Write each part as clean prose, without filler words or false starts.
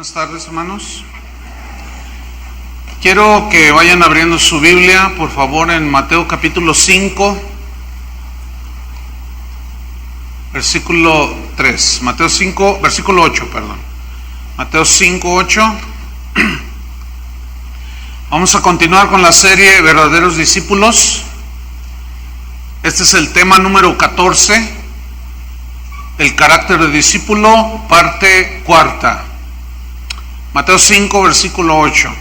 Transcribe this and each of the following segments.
Buenas tardes, hermanos. Quiero que vayan abriendo su Biblia, por favor, en Mateo capítulo 5, versículo 3. Mateo 5, versículo 8, perdón. Mateo 5, 8. Vamos a continuar con la serie Verdaderos Discípulos. Este es el tema número 14, el carácter de discípulo, parte cuarta. Mateo 5, versículo 8.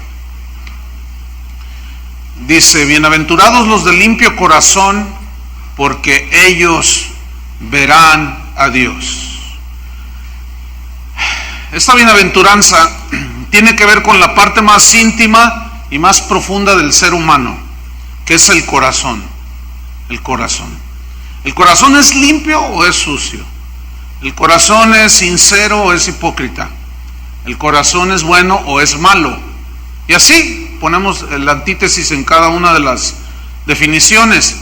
Dice: bienaventurados los de limpio corazón, porque ellos verán a Dios. Esta bienaventuranza tiene que ver con la parte más íntima y más profunda del ser humano, que es el corazón. El corazón. ¿El corazón es limpio o es sucio? ¿El corazón es sincero o es hipócrita? ¿El corazón es bueno o es malo? Y así ponemos la antítesis en cada una de las definiciones.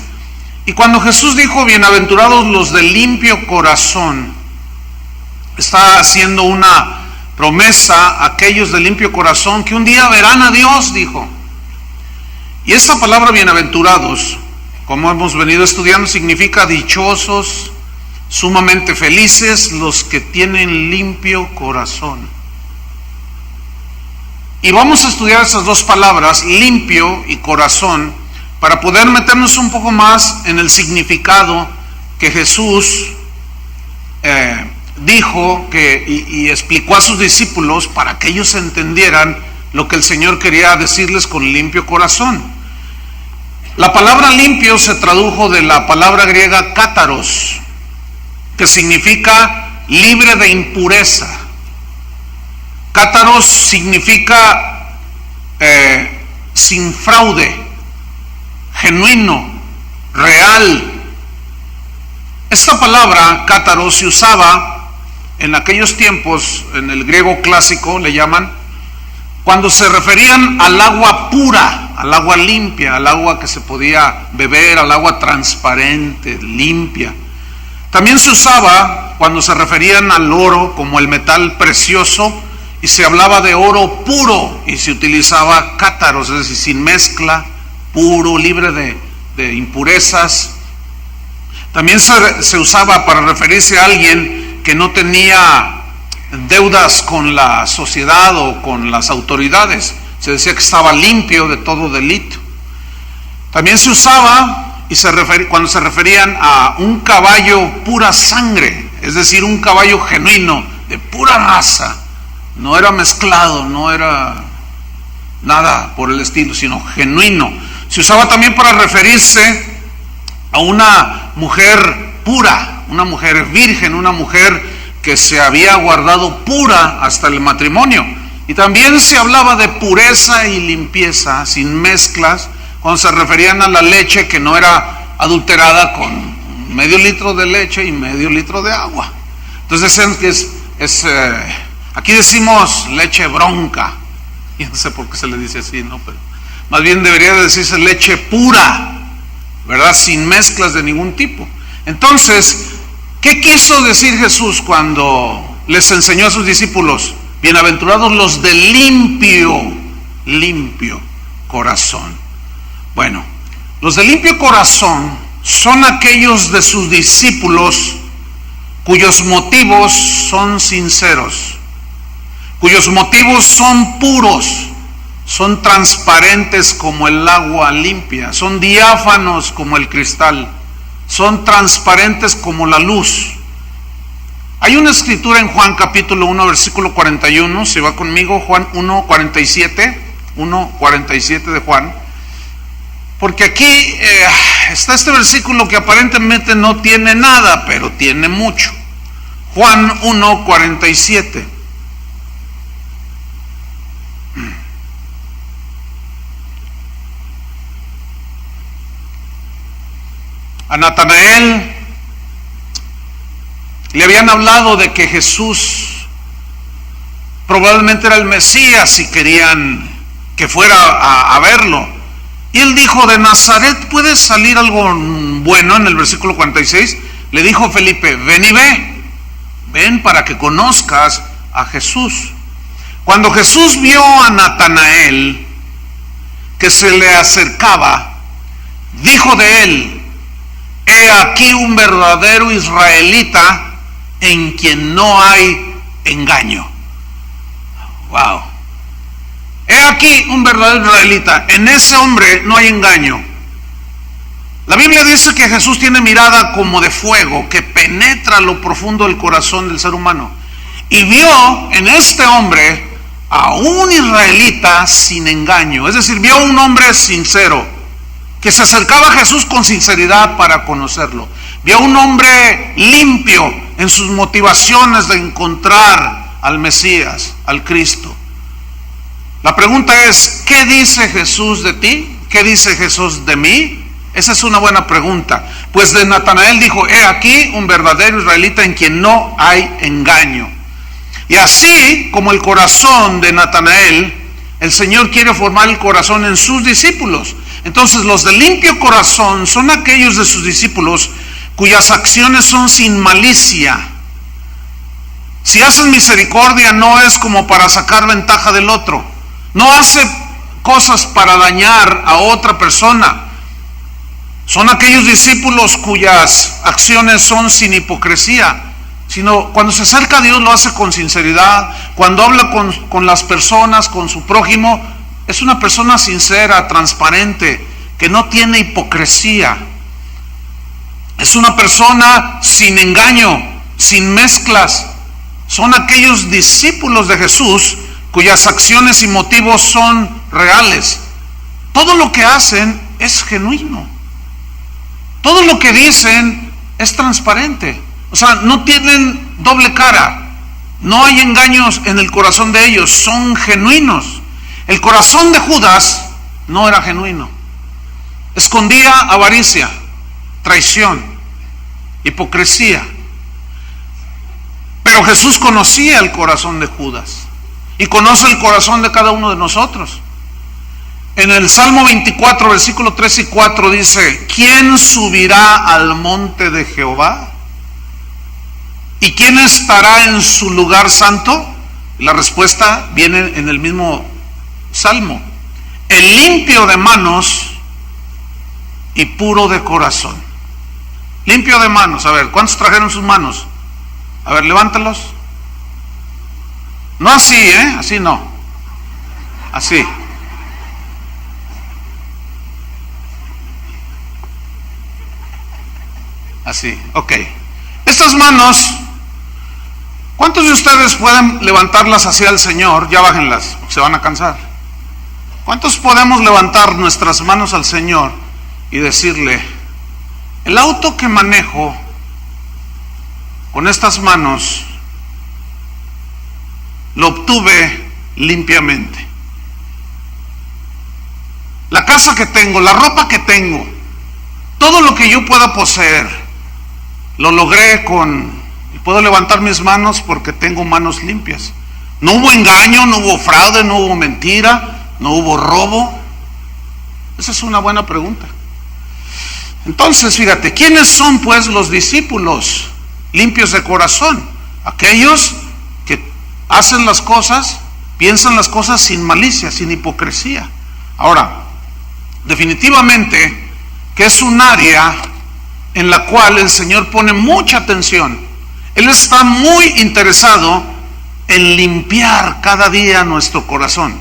Y cuando Jesús dijo bienaventurados los de limpio corazón, está haciendo una promesa a aquellos de limpio corazón que un día verán a Dios, dijo. Y esta palabra bienaventurados, como hemos venido estudiando, significa dichosos, sumamente felices los que tienen limpio corazón. Y vamos a estudiar esas dos palabras, limpio y corazón, para poder meternos un poco más en el significado que Jesús dijo y explicó a sus discípulos para que ellos entendieran lo que el Señor quería decirles con limpio corazón. La palabra limpio se tradujo de la palabra griega cátaros, que significa libre de impureza. Cátaros significa sin fraude, genuino, real. Esta palabra cátaros se usaba en aquellos tiempos, en el griego clásico le llaman, cuando se referían al agua pura, al agua limpia, al agua que se podía beber, al agua transparente, limpia. También se usaba cuando se referían al oro como el metal precioso, y se hablaba de oro puro y se utilizaba cátaros, es decir, sin mezcla, puro, libre de impurezas. También se usaba para referirse a alguien que no tenía deudas con la sociedad o con las autoridades. Se decía que estaba limpio de todo delito. También se usaba cuando se referían a un caballo pura sangre, es decir, un caballo genuino, de pura raza. No era mezclado, no era nada por el estilo, sino genuino. Se usaba también para referirse a una mujer pura, una mujer virgen, una mujer que se había guardado pura hasta el matrimonio. Y también se hablaba de pureza y limpieza, sin mezclas, cuando se referían a la leche que no era adulterada con medio litro de leche y medio litro de agua. Entonces aquí decimos leche bronca, y no sé por qué se le dice así, ¿no? Pero más bien debería decirse leche pura, ¿verdad? Sin mezclas de ningún tipo. Entonces, ¿qué quiso decir Jesús cuando les enseñó a sus discípulos? Bienaventurados los de limpio corazón. Bueno, los de limpio corazón son aquellos de sus discípulos cuyos motivos son sinceros, cuyos motivos son puros, son transparentes como el agua limpia, son diáfanos como el cristal, son transparentes como la luz. Hay una escritura en Juan capítulo 1 versículo 41, si va conmigo, Juan 1:47 de Juan, porque aquí está este versículo que aparentemente no tiene nada, pero tiene mucho. Juan 1:47. A Natanael le habían hablado de que Jesús probablemente era el Mesías y querían que fuera a verlo. Y él dijo: ¿de Nazaret puede salir algo bueno? En el versículo 46 le dijo Felipe: ven y ve, ven para que conozcas a Jesús. Cuando Jesús vio a Natanael que se le acercaba, dijo de él: he aquí un verdadero israelita en quien no hay engaño. Wow. He aquí un verdadero israelita, en ese hombre no hay engaño. La Biblia dice que Jesús tiene mirada como de fuego, que penetra lo profundo del corazón del ser humano. Y vio en este hombre a un israelita sin engaño, es decir, vio a un hombre sincero, que se acercaba a Jesús con sinceridad para conocerlo. Vio a un hombre limpio en sus motivaciones de encontrar al Mesías, al Cristo. La pregunta es: ¿qué dice Jesús de ti? ¿Qué dice Jesús de mí? Esa es una buena pregunta. Pues de Natanael dijo: he aquí un verdadero israelita en quien no hay engaño. Y así como el corazón de Natanael, el Señor quiere formar el corazón en sus discípulos. Entonces, los de limpio corazón son aquellos de sus discípulos cuyas acciones son sin malicia. Si hacen misericordia, no es como para sacar ventaja del otro. No hace cosas para dañar a otra persona. Son aquellos discípulos cuyas acciones son sin hipocresía, sino cuando se acerca a Dios lo hace con sinceridad. Cuando habla con las personas, con su prójimo, es una persona sincera, transparente, que no tiene hipocresía. Es una persona sin engaño, sin mezclas. Son aquellos discípulos de Jesús cuyas acciones y motivos son reales. Todo lo que hacen es genuino. Todo lo que dicen es transparente. O sea, no tienen doble cara. No hay engaños en el corazón de ellos. Son genuinos. El corazón de Judas no era genuino. Escondía avaricia, traición, hipocresía. Pero Jesús conocía el corazón de Judas y conoce el corazón de cada uno de nosotros. En el Salmo 24, versículo 3 y 4 dice: ¿quién subirá al monte de Jehová? ¿Y quién estará en su lugar santo? La respuesta viene en el mismo Salmo: el limpio de manos y puro de corazón. Limpio de manos. A ver, ¿cuántos trajeron sus manos? A ver, levántalos. No así, así no. Así. Así, ok. Estas manos, ¿cuántos de ustedes pueden levantarlas hacia el Señor? Ya bájenlas, se van a cansar. ¿Cuántos podemos levantar nuestras manos al Señor y decirle: el auto que manejo con estas manos lo obtuve limpiamente? La casa que tengo, la ropa que tengo, todo lo que yo pueda poseer, lo logré y puedo levantar mis manos porque tengo manos limpias. No hubo engaño, no hubo fraude, no hubo mentira, no hubo robo. Esa es una buena pregunta. Entonces, fíjate, ¿quiénes son pues los discípulos limpios de corazón? Aquellos que hacen las cosas, piensan las cosas sin malicia, sin hipocresía. Ahora, definitivamente que es un área en la cual el Señor pone mucha atención. Él está muy interesado en limpiar cada día nuestro corazón,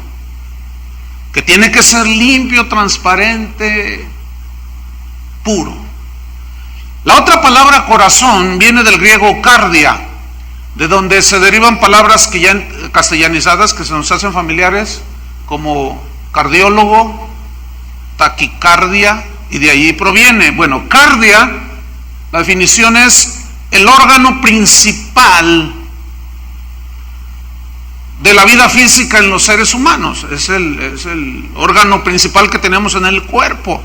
que tiene que ser limpio, transparente, puro. La otra palabra corazón viene del griego cardia, de donde se derivan palabras que ya castellanizadas, que se nos hacen familiares, como cardiólogo, taquicardia, y de ahí proviene. Bueno, cardia, la definición es el órgano principal de la vida física en los seres humanos. Es el órgano principal que tenemos en el cuerpo.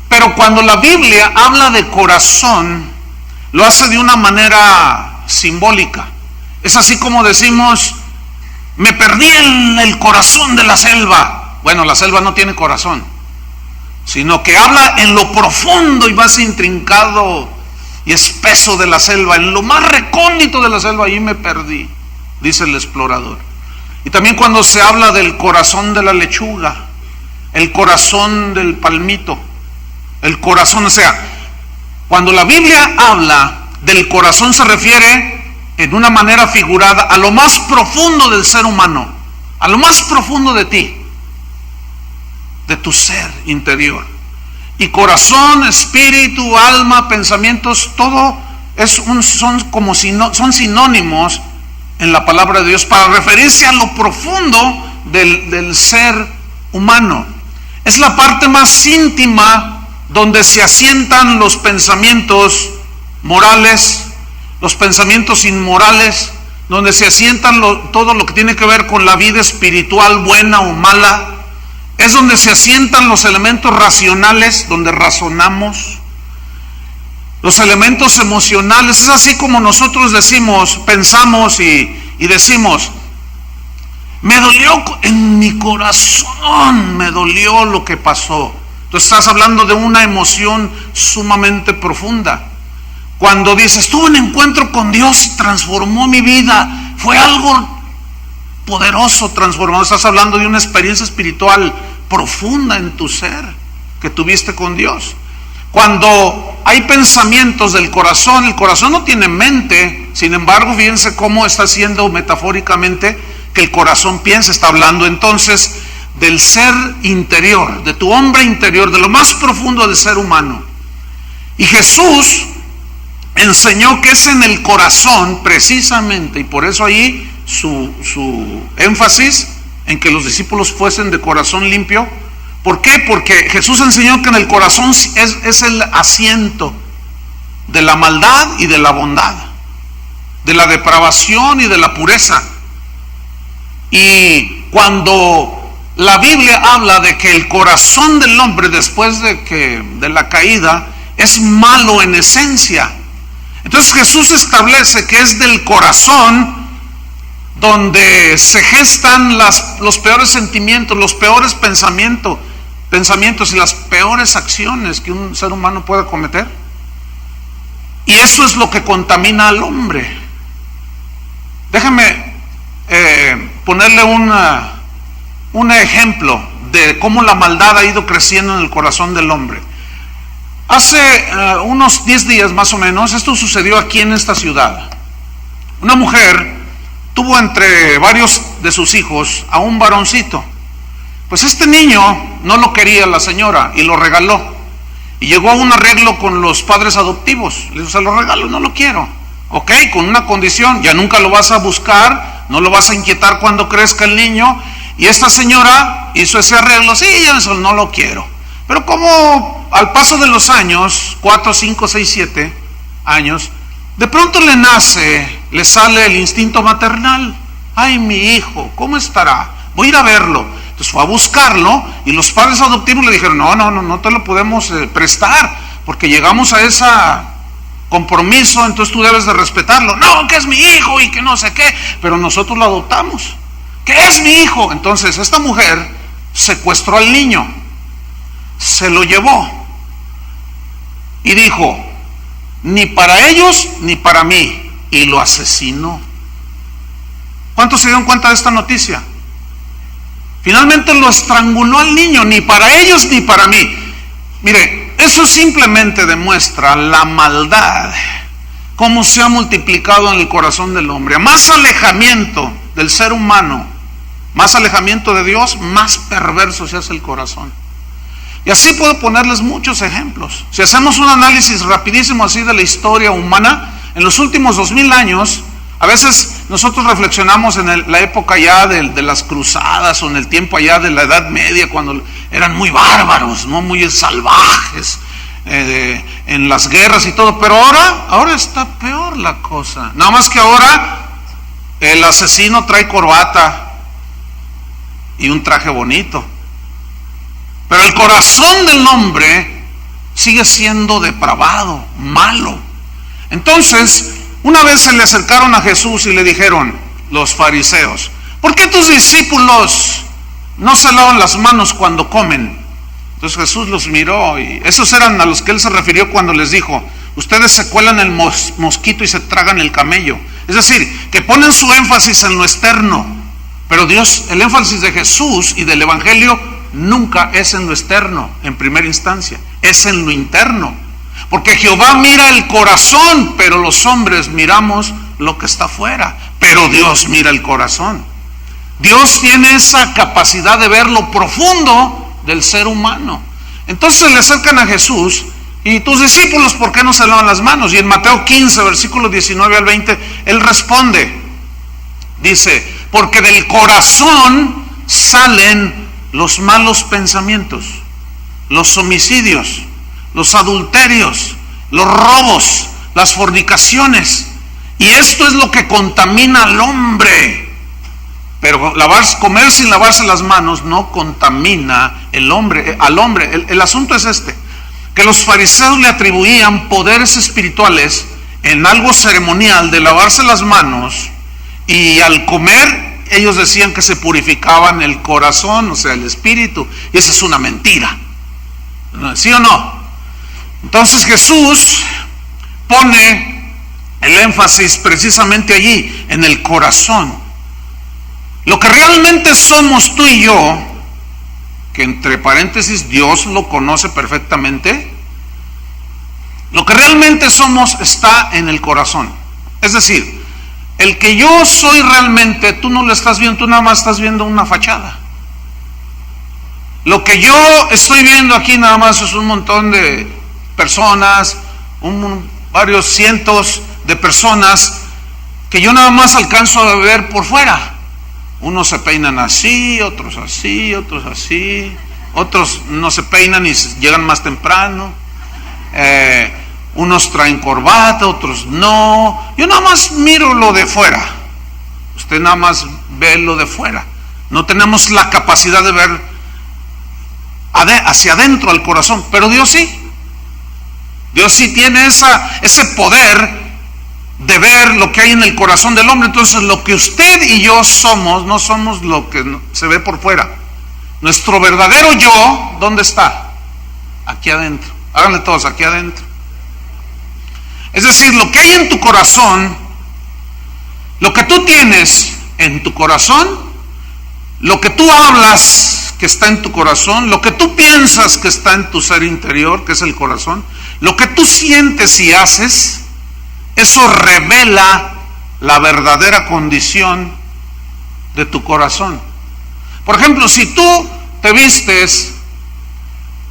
Pero cuando la Biblia habla de corazón, lo hace de una manera simbólica. Es así como decimos: me perdí en el corazón de la selva. Bueno, la selva no tiene corazón, sino que habla en lo profundo y más intrincado y espeso de la selva, en lo más recóndito de la selva. Ahí me perdí, dice el explorador. Y también cuando se habla del corazón de la lechuga, el corazón del palmito, el corazón, o sea, cuando la Biblia habla del corazón se refiere en una manera figurada a lo más profundo del ser humano, a lo más profundo de ti, de tu ser interior. Y corazón, espíritu, alma, pensamientos, todo son sinónimos en la palabra de Dios para referirse a lo profundo del ser humano. Es la parte más íntima donde se asientan los pensamientos morales, los pensamientos inmorales, donde se asientan todo lo que tiene que ver con la vida espiritual, buena o mala. Es donde se asientan los elementos racionales, donde razonamos. Los elementos emocionales, es así como nosotros decimos, pensamos y decimos, me dolió en mi corazón, me dolió lo que pasó. Tú estás hablando de una emoción sumamente profunda. Cuando dices, tuve un encuentro con Dios y transformó mi vida, fue algo poderoso, transformado. Estás hablando de una experiencia espiritual profunda en tu ser que tuviste con Dios. Cuando hay pensamientos del corazón, el corazón no tiene mente, sin embargo, fíjense cómo está haciendo metafóricamente que el corazón piensa. Está hablando entonces del ser interior, de tu hombre interior, de lo más profundo del ser humano. Y Jesús enseñó que es en el corazón precisamente, y por eso ahí su énfasis en que los discípulos fuesen de corazón limpio. ¿Por qué? Porque Jesús enseñó que en el corazón es el asiento de la maldad y de la bondad, de la depravación y de la pureza. Y cuando la Biblia habla de que el corazón del hombre después de la caída es malo en esencia, entonces Jesús establece que es del corazón donde se gestan los peores sentimientos, los peores pensamientos y las peores acciones que un ser humano pueda cometer. Y eso es lo que contamina al hombre. Déjame ponerle un ejemplo de cómo la maldad ha ido creciendo en el corazón del hombre. Hace unos 10 días más o menos, esto sucedió aquí en esta ciudad. Una mujer tuvo entre varios de sus hijos a un varoncito. Pues este niño no lo quería la señora y lo regaló. Y llegó a un arreglo con los padres adoptivos. Le dijo, se lo regalo, no lo quiero. Ok, con una condición, ya nunca lo vas a buscar, no lo vas a inquietar cuando crezca el niño. Y esta señora hizo ese arreglo, sí, ya no lo quiero. Pero como al paso de los años, 4, 5, 6, 7 años, de pronto le sale el instinto maternal. Ay, mi hijo, ¿cómo estará? Voy a ir a verlo. Entonces fue a buscarlo y los padres adoptivos le dijeron, no te lo podemos prestar porque llegamos a ese compromiso, entonces tú debes de respetarlo. No, que es mi hijo y que no sé qué, pero nosotros lo adoptamos. ¿Qué es mi hijo? Entonces esta mujer secuestró al niño, se lo llevó y dijo, ni para ellos ni para mí, y lo asesinó. ¿Cuántos se dieron cuenta de esta noticia? Finalmente lo estranguló al niño, ni para ellos ni para mí. Mire, eso simplemente demuestra la maldad, cómo se ha multiplicado en el corazón del hombre. A más alejamiento del ser humano, más alejamiento de Dios, más perverso se hace el corazón. Y así puedo ponerles muchos ejemplos. Si hacemos un análisis rapidísimo así de la historia humana, en los últimos 2000 años, a veces nosotros reflexionamos en la época ya de las cruzadas o en el tiempo allá de la Edad Media, cuando eran muy bárbaros, ¿no? Muy salvajes en las guerras y todo, pero ahora está peor la cosa. Nada más que ahora el asesino trae corbata y un traje bonito, pero el corazón del hombre sigue siendo depravado, malo. Entonces, una vez se le acercaron a Jesús y le dijeron los fariseos, ¿por qué tus discípulos no se lavan las manos cuando comen? Entonces Jesús los miró y esos eran a los que él se refirió cuando les dijo, ustedes se cuelan el mosquito y se tragan el camello. Es decir, que ponen su énfasis en lo externo, pero Dios, el énfasis de Jesús y del Evangelio nunca es en lo externo, en primera instancia, es en lo interno. Porque Jehová mira el corazón, pero los hombres miramos lo que está afuera. Pero Dios mira el corazón. Dios tiene esa capacidad de ver lo profundo del ser humano. Entonces le acercan a Jesús: y tus discípulos, ¿por qué no se lavan las manos? Y en Mateo 15, versículos 19 al 20, Él responde, dice: porque del corazón salen los malos pensamientos, los homicidios, los adulterios, los robos, las fornicaciones, y esto es lo que contamina al hombre. Pero comer sin lavarse las manos no contamina al hombre. El asunto es este: que los fariseos le atribuían poderes espirituales en algo ceremonial de lavarse las manos, y al comer ellos decían que se purificaban el corazón, o sea, el espíritu, y esa es una mentira. ¿Sí o no? Entonces Jesús pone el énfasis precisamente allí, en el corazón. Lo que realmente somos tú y yo, que entre paréntesis Dios lo conoce perfectamente, lo que realmente somos está en el corazón. Es decir, el que yo soy realmente, tú no lo estás viendo, tú nada más estás viendo una fachada. Lo que yo estoy viendo aquí nada más es un montón de personas, varios cientos de personas que yo nada más alcanzo a ver por fuera. Unos se peinan así, otros así, otros así, otros no se peinan y llegan más temprano, unos traen corbata, otros no. Yo nada más miro lo de fuera, usted nada más ve lo de fuera. No tenemos la capacidad de ver hacia adentro al corazón, pero Dios sí. Dios sí tiene ese poder de ver lo que hay en el corazón del hombre. Entonces lo que usted y yo somos, no somos lo que se ve por fuera. Nuestro verdadero yo, ¿dónde está? Aquí adentro. Háganle todos, aquí adentro. Es decir, lo que hay en tu corazón, lo que tú tienes en tu corazón, lo que tú hablas que está en tu corazón, lo que tú piensas que está en tu ser interior, que es el corazón, lo que tú sientes y haces, eso revela la verdadera condición de tu corazón. Por ejemplo, si tú te vistes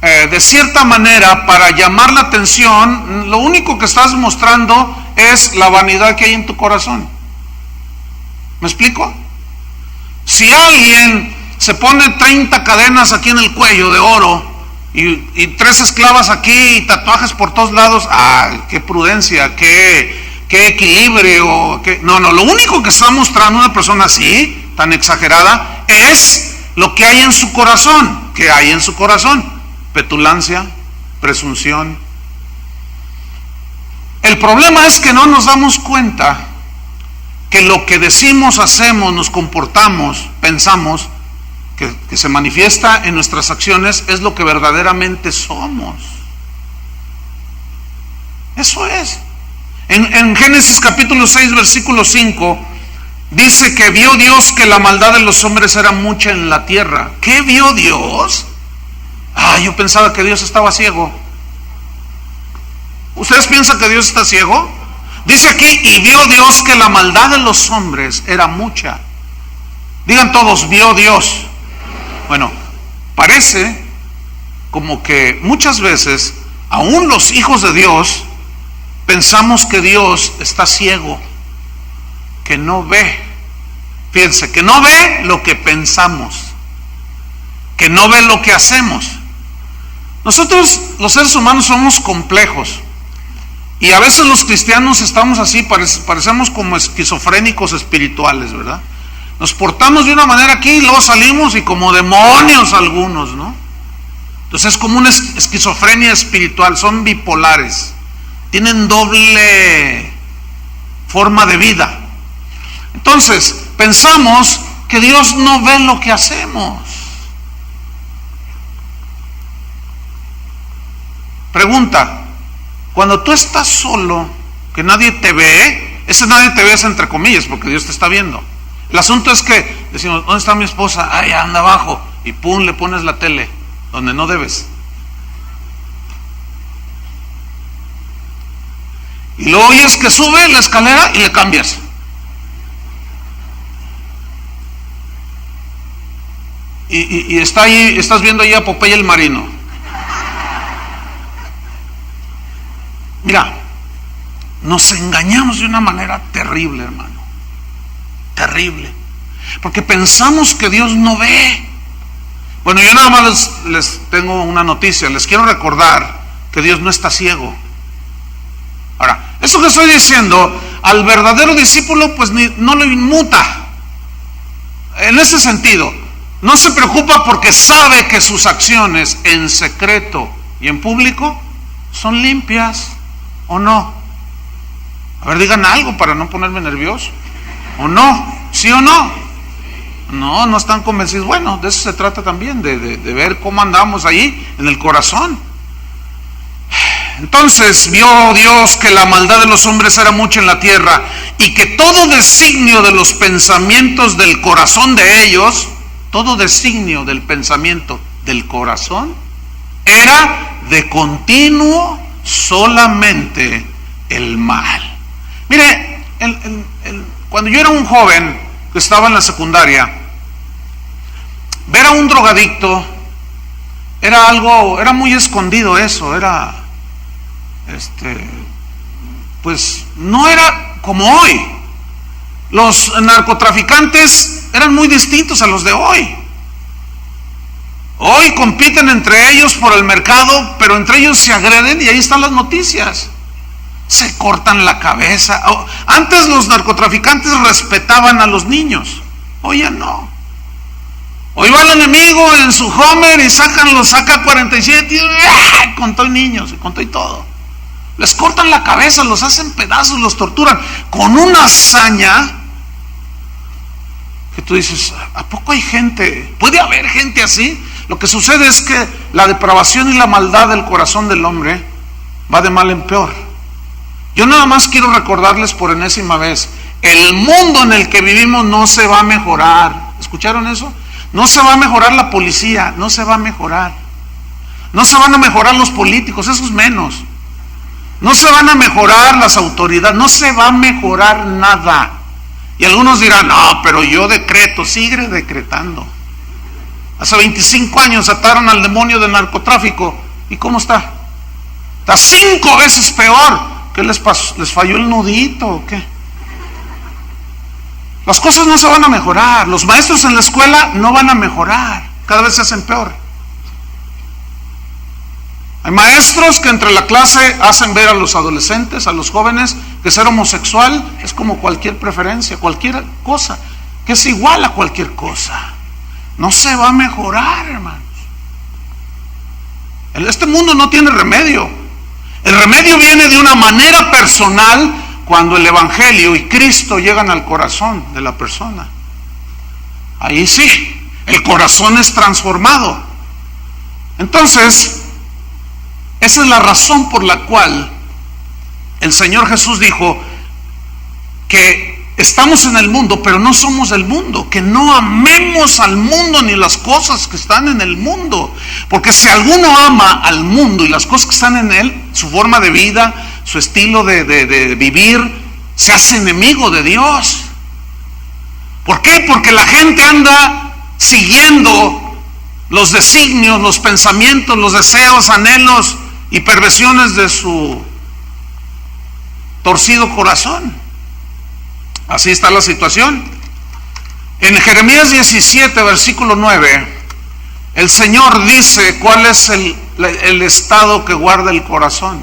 de cierta manera para llamar la atención, lo único que estás mostrando es la vanidad que hay en tu corazón. ¿Me explico? Si alguien se pone 30 cadenas aquí en el cuello de oro y 3 esclavas aquí y tatuajes por todos lados, qué prudencia, qué equilibrio, no, lo único que está mostrando una persona así, tan exagerada, es lo que hay en su corazón. ¿Qué hay en su corazón? Petulancia, presunción. El problema es que no nos damos cuenta que lo que decimos, hacemos, nos comportamos, pensamos, que se manifiesta en nuestras acciones, es lo que verdaderamente somos. Eso es. En Génesis capítulo 6, versículo 5, dice que vio Dios que la maldad de los hombres era mucha en la tierra. ¿Qué vio Dios? Yo pensaba que Dios estaba ciego. ¿Ustedes piensan que Dios está ciego? Dice aquí, y vio Dios que la maldad de los hombres era mucha. Digan todos, vio Dios. Bueno, parece como que muchas veces, aún los hijos de Dios, pensamos que Dios está ciego, que no ve. Fíjense, que no ve lo que pensamos, que no ve lo que hacemos. Nosotros, los seres humanos, somos complejos. Y a veces los cristianos estamos así, parecemos como esquizofrénicos espirituales, ¿verdad? Nos portamos de una manera aquí y luego salimos y como demonios algunos, ¿no? Entonces es como una esquizofrenia espiritual, son bipolares, tienen doble forma de vida. Entonces pensamos que Dios no ve lo que hacemos. Pregunta: cuando tú estás solo, que nadie te ve, ese nadie te ve es entre comillas, porque Dios te está viendo. El asunto es que decimos, ¿dónde está mi esposa? Ay, anda abajo. Y pum, le pones la tele donde no debes. Y luego oyes que sube la escalera y le cambias. Y está ahí, estás viendo ahí a Popeye el marino. Mira, nos engañamos de una manera terrible, hermano. Terrible. Porque pensamos que Dios no ve. Bueno, yo nada más les tengo una noticia. Les quiero recordar que Dios no está ciego. Ahora, eso que estoy diciendo, al verdadero discípulo pues no lo inmuta. En ese sentido, no se preocupa porque sabe que sus acciones en secreto y en público son limpias, ¿o no? A ver, digan algo para no ponerme nervioso. ¿O no? ¿Sí o no? No están convencidos. Bueno, de eso se trata también, de ver cómo andamos ahí en el corazón. Entonces vio Dios que la maldad de los hombres era mucha en la tierra y que todo designio de los pensamientos del corazón de ellos, todo designio del pensamiento del corazón, era de continuo solamente el mal. Mire, cuando yo era un joven que estaba en la secundaria, ver a un drogadicto era muy escondido eso, pues no era como hoy. Los narcotraficantes eran muy distintos a los de hoy. Hoy compiten entre ellos por el mercado, pero entre ellos se agreden y ahí están las noticias. Se cortan la cabeza. Antes los narcotraficantes respetaban a los niños, hoy ya no. Hoy va el enemigo en su Homer y saca 47 y con todo niños, con todo y todo. Les cortan la cabeza, los hacen pedazos, los torturan con una hazaña que tú dices, ¿a poco hay gente? ¿Puede haber gente así? Lo que sucede es que la depravación y la maldad del corazón del hombre va de mal en peor. Yo nada más quiero recordarles por enésima vez, el mundo en el que vivimos no se va a mejorar. ¿Escucharon eso? No se va a mejorar la policía, no se va a mejorar. No se van a mejorar los políticos, esos menos. No se van a mejorar las autoridades, no se va a mejorar nada. Y algunos dirán, no, pero yo decreto, sigue decretando. Hace 25 años ataron al demonio del narcotráfico. ¿Y cómo está? Está 5 veces peor. ¿Qué les pasó? ¿Les falló el nudito o qué? Las cosas no se van a mejorar. Los maestros en la escuela no van a mejorar. Cada vez se hacen peor. Hay maestros que entre la clase hacen ver a los adolescentes, a los jóvenes, que ser homosexual es como cualquier preferencia, cualquier cosa, que es igual a cualquier cosa. No se va a mejorar, hermanos. Este mundo no tiene remedio. El remedio viene de una manera personal cuando el Evangelio y Cristo llegan al corazón de la persona. Ahí sí, el corazón es transformado. Entonces, esa es la razón por la cual el Señor Jesús dijo que estamos en el mundo, pero no somos del mundo, que no amemos al mundo ni las cosas que están en el mundo, porque si alguno ama al mundo y las cosas que están en él, su forma de vida, su estilo de vivir, se hace enemigo de Dios. ¿Por qué? Porque la gente anda siguiendo los designios, los pensamientos, los deseos, anhelos y perversiones de su torcido corazón. Así está la situación. En Jeremías 17, versículo 9, el Señor dice cuál es el estado que guarda el corazón.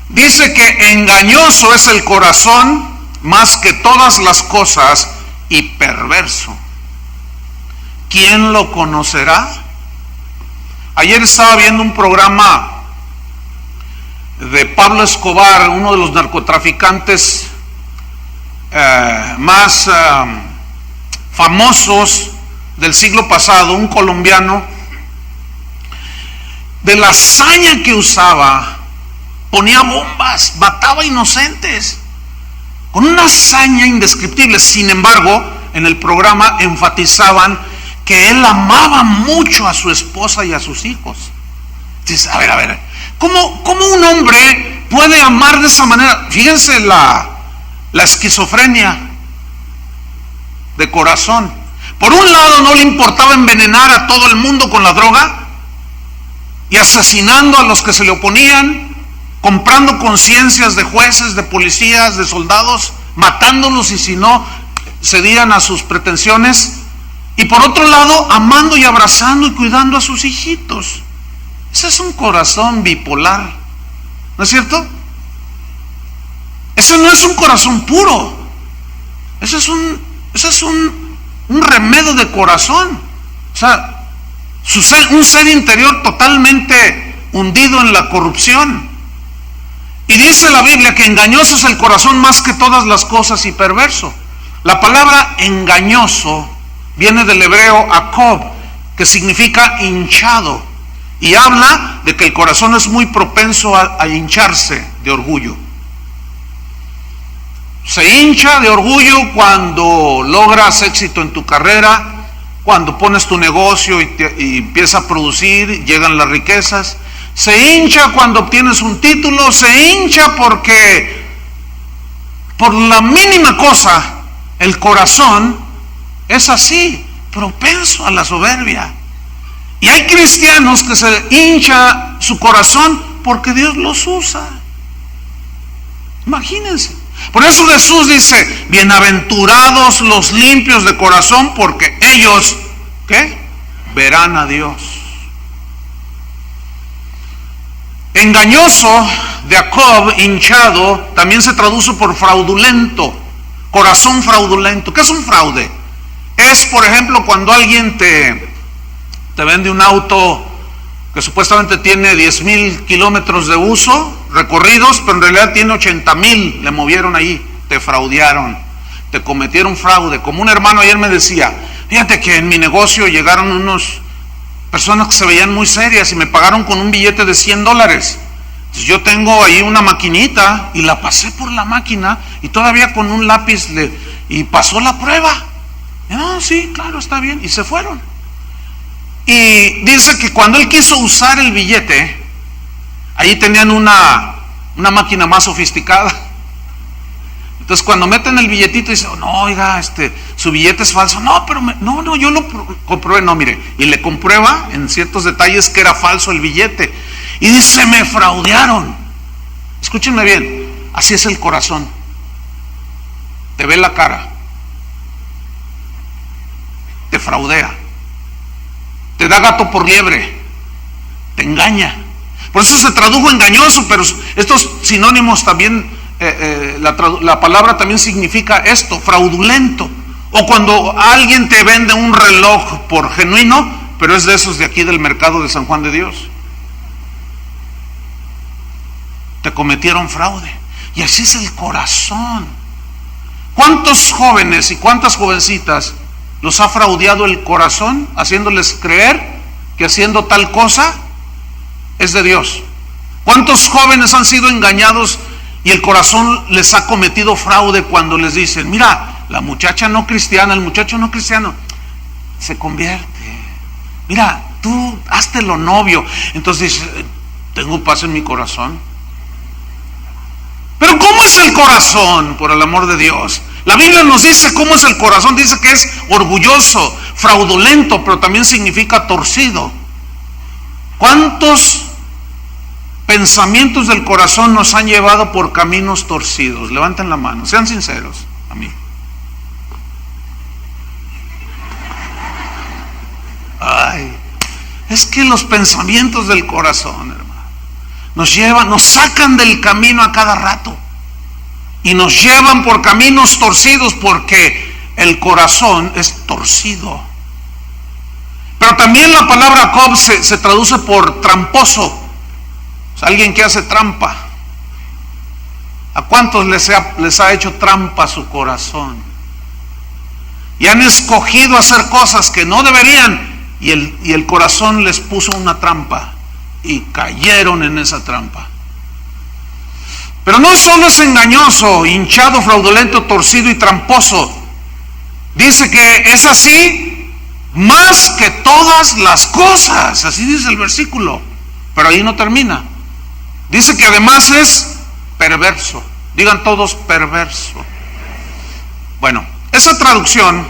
Dice que engañoso es el corazón más que todas las cosas y perverso. ¿Quién lo conocerá? Ayer estaba viendo un programa de Pablo Escobar, uno de los narcotraficantes más famosos del siglo pasado, un colombiano, de la hazaña que usaba. Ponía bombas, mataba inocentes. con una hazaña indescriptible. Sin embargo, en el programa enfatizaban que él amaba mucho a su esposa y a sus hijos. Dices, a ver, ¿cómo un hombre puede amar de esa manera? Fíjense la esquizofrenia de corazón. Por un lado, no le importaba envenenar a todo el mundo con la droga y asesinando a los que se le oponían, comprando conciencias de jueces, de policías, de soldados, matándolos y si no cedían a sus pretensiones. Y por otro lado, amando y abrazando y cuidando a sus hijitos. Ese es un corazón bipolar, ¿no es cierto? Ese no es un corazón puro. Ese es un remedio de corazón. O sea, un ser interior totalmente hundido en la corrupción. Y dice la Biblia que engañoso es el corazón más que todas las cosas y perverso. La palabra engañoso viene del hebreo akob, que significa hinchado, y habla de que el corazón es muy propenso a hincharse de orgullo. Se hincha de orgullo cuando logras éxito en tu carrera, cuando pones tu negocio y empieza a producir, llegan las riquezas. Se hincha cuando obtienes un título, se hincha porque por la mínima cosa el corazón es así, propenso a la soberbia. Y hay cristianos que se hincha su corazón porque Dios los usa. Imagínense. Por eso Jesús dice, bienaventurados los limpios de corazón, porque ellos, ¿qué? Verán a Dios. Engañoso, de Jacob, hinchado, también se traduce por fraudulento, corazón fraudulento. ¿Qué es un fraude? Es, por ejemplo, cuando alguien te vende un auto que supuestamente tiene 10,000 kilómetros de uso recorridos, pero en realidad tiene 80,000, le movieron ahí, te fraudearon, te cometieron fraude. Como un hermano ayer me decía, fíjate que en mi negocio llegaron unos personas que se veían muy serias y me pagaron con un billete de $100. Entonces yo tengo ahí una maquinita y la pasé por la máquina y todavía con un lápiz y pasó la prueba. No, sí, claro, está bien, y se fueron. Y dice que cuando él quiso usar el billete, ahí tenían una máquina más sofisticada. Entonces cuando meten el billetito dice, no, oiga, su billete es falso. No, pero no, yo lo comprobé. No, mire, y le comprueba en ciertos detalles que era falso el billete. Y dice, me fraudearon. Escúchenme bien, así es el corazón. Te ve la cara, te fraudea, te da gato por liebre, te engaña. Por eso se tradujo engañoso, pero estos sinónimos también, la palabra también significa esto, fraudulento. O cuando alguien te vende un reloj por genuino, pero es de esos de aquí del mercado de San Juan de Dios. Te cometieron fraude. Y así es el corazón. ¿Cuántos jóvenes y cuántas jovencitas los ha fraudeado el corazón, haciéndoles creer que haciendo tal cosa es de Dios? ¿Cuántos jóvenes han sido engañados y el corazón les ha cometido fraude cuando les dicen, mira, la muchacha no cristiana, el muchacho no cristiano se convierte, mira, tú háztelo novio? Entonces dice, tengo paz en mi corazón. Pero ¿cómo es el corazón, por el amor de Dios? La Biblia nos dice cómo es el corazón. Dice que es orgulloso, fraudulento, pero también significa torcido. ¿Cuántos pensamientos del corazón nos han llevado por caminos torcidos? Levanten la mano, sean sinceros a mí. Ay, es que los pensamientos del corazón, hermano, nos sacan del camino a cada rato. Y nos llevan por caminos torcidos porque el corazón es torcido. Pero también la palabra Jacob se traduce por tramposo. O sea, alguien que hace trampa. ¿A cuántos les ha hecho trampa su corazón? Y han escogido hacer cosas que no deberían y el corazón les puso una trampa y cayeron en esa trampa. Pero no solo es engañoso, hinchado, fraudulento, torcido y tramposo. Dice que es así más que todas las cosas. Así dice el versículo. Pero ahí no termina. Dice que además es perverso. Digan todos perverso. Bueno, esa traducción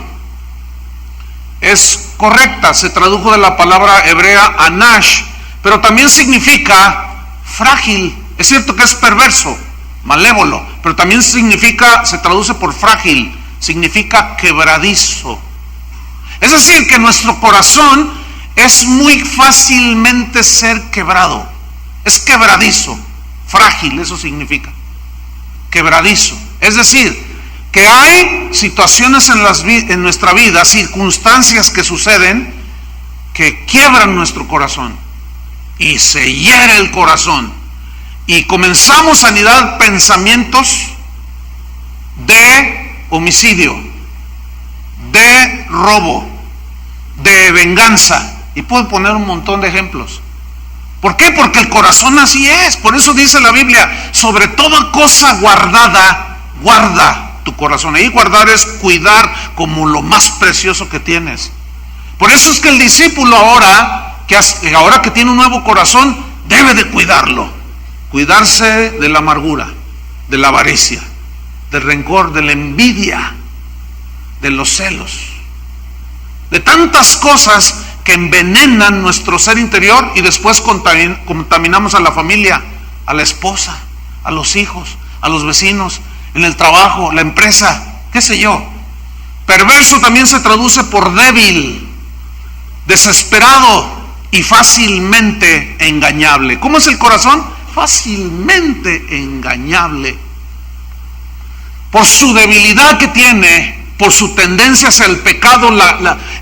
es correcta. Se tradujo de la palabra hebrea anash, pero también significa frágil. Es cierto que es perverso, malévolo, pero también significa, se traduce por frágil, significa quebradizo. Es decir, que nuestro corazón es muy fácilmente ser quebrado. Es quebradizo, frágil, eso significa. Quebradizo. Es decir, que hay situaciones en nuestra vida, circunstancias que suceden que quiebran nuestro corazón y se hiere el corazón y comenzamos a anidar pensamientos de homicidio, de robo, de venganza, y puedo poner un montón de ejemplos. ¿Por qué? Porque el corazón así es. Por eso dice la Biblia, sobre toda cosa guardada, guarda tu corazón. Ahí guardar es cuidar como lo más precioso que tienes. Por eso es que el discípulo ahora que tiene un nuevo corazón, debe de cuidarlo. Cuidarse de la amargura, de la avaricia, del rencor, de la envidia, de los celos, de tantas cosas que envenenan nuestro ser interior y después contaminamos a la familia, a la esposa, a los hijos, a los vecinos, en el trabajo, la empresa, qué sé yo. Perverso también se traduce por débil, desesperado y fácilmente engañable. ¿Cómo es el corazón? Fácilmente engañable. Por su debilidad que tiene, por su tendencia hacia el pecado,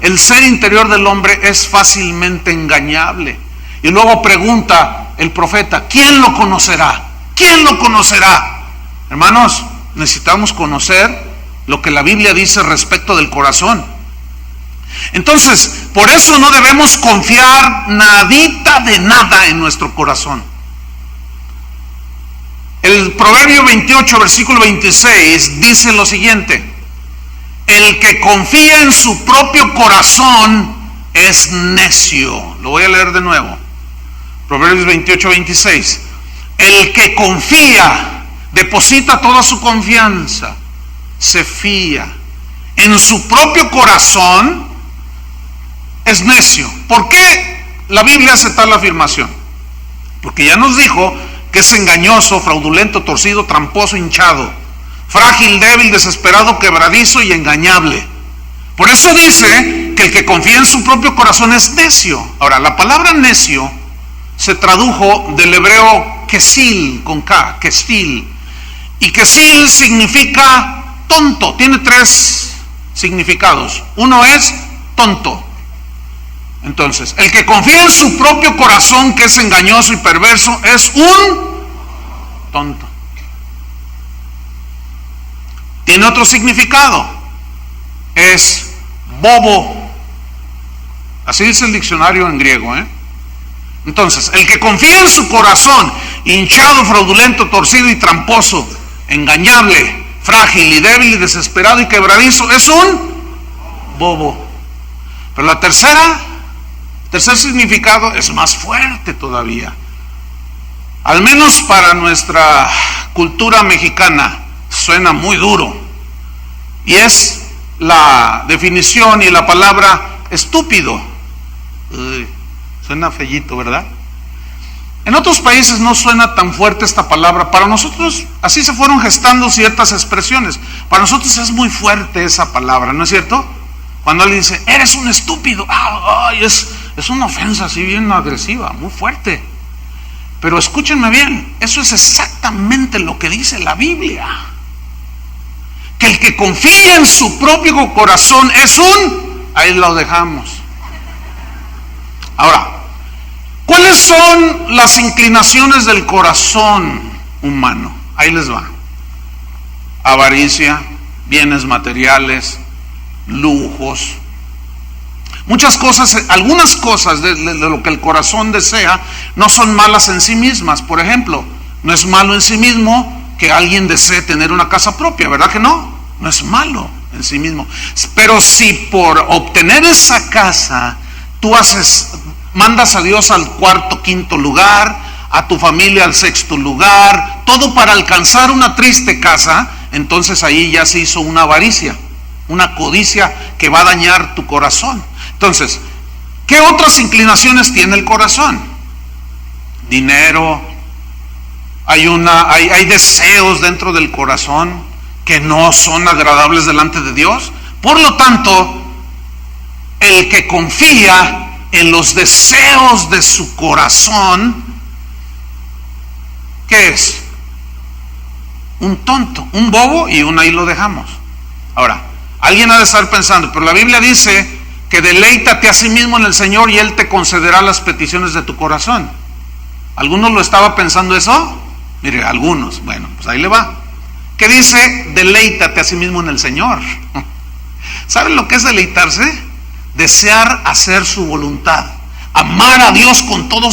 el ser interior del hombre es fácilmente engañable. Y luego pregunta el profeta, ¿quién lo conocerá? ¿Quién lo conocerá? Hermanos, necesitamos conocer lo que la Biblia dice respecto del corazón. Entonces, por eso no debemos confiar nadita de nada en nuestro corazón. El Proverbio 28, versículo 26 dice lo siguiente: el que confía en su propio corazón es necio. Lo voy a leer de nuevo. Proverbios 28, 26. El que confía, deposita toda su confianza, se fía en su propio corazón, es necio. ¿Por qué la Biblia hace tal afirmación? Porque ya nos dijo que es engañoso, fraudulento, torcido, tramposo, hinchado, frágil, débil, desesperado, quebradizo y engañable. Por eso dice que el que confía en su propio corazón es necio. Ahora, la palabra necio se tradujo del hebreo kesil, con K, kestil. Y kesil significa tonto. Tiene tres significados. Uno es tonto. Entonces, el que confía en su propio corazón, que es engañoso y perverso, es un tonto. Tiene otro significado. Es bobo. Así dice el diccionario en griego, Entonces, el que confía en su corazón, hinchado, fraudulento, torcido y tramposo, engañable, frágil y débil y desesperado y quebradizo, es un bobo. Pero el tercer significado es más fuerte todavía. Al menos para nuestra cultura mexicana suena muy duro. Y es la definición y la palabra estúpido. Suena fellito, ¿verdad? En otros países no suena tan fuerte esta palabra. Para nosotros así se fueron gestando ciertas expresiones. Para nosotros es muy fuerte esa palabra, ¿no es cierto? Cuando alguien dice, eres un estúpido, es una ofensa así bien agresiva, muy fuerte. Pero escúchenme bien, eso es exactamente lo que dice la Biblia. Que el que confía en su propio corazón es ahí lo dejamos. Ahora, ¿cuáles son las inclinaciones del corazón humano? Ahí les va. Avaricia, bienes materiales, lujos, muchas cosas. Algunas cosas de lo que el corazón desea no son malas en sí mismas. Por ejemplo, no es malo en sí mismo que alguien desee tener una casa propia, ¿verdad que no? No es malo en sí mismo. Pero si por obtener esa casa tú mandas a Dios al cuarto, quinto lugar, a tu familia al sexto lugar, todo para alcanzar una triste casa, entonces ahí ya se hizo una avaricia, una codicia que va a dañar tu corazón. Entonces, ¿qué otras inclinaciones tiene el corazón? Dinero, hay deseos dentro del corazón que no son agradables delante de Dios. Por lo tanto, el que confía en los deseos de su corazón, ¿qué es? Un tonto, un bobo, y ahí lo dejamos. Ahora, alguien ha de estar pensando, pero la Biblia dice que deleítate a sí mismo en el Señor y Él te concederá las peticiones de tu corazón. ¿Algunos lo estaba pensando eso? Mire, algunos, bueno, pues ahí le va. ¿Qué dice? Deleítate a sí mismo en el Señor. ¿Saben lo que es deleitarse? Desear hacer su voluntad, amar a Dios con todo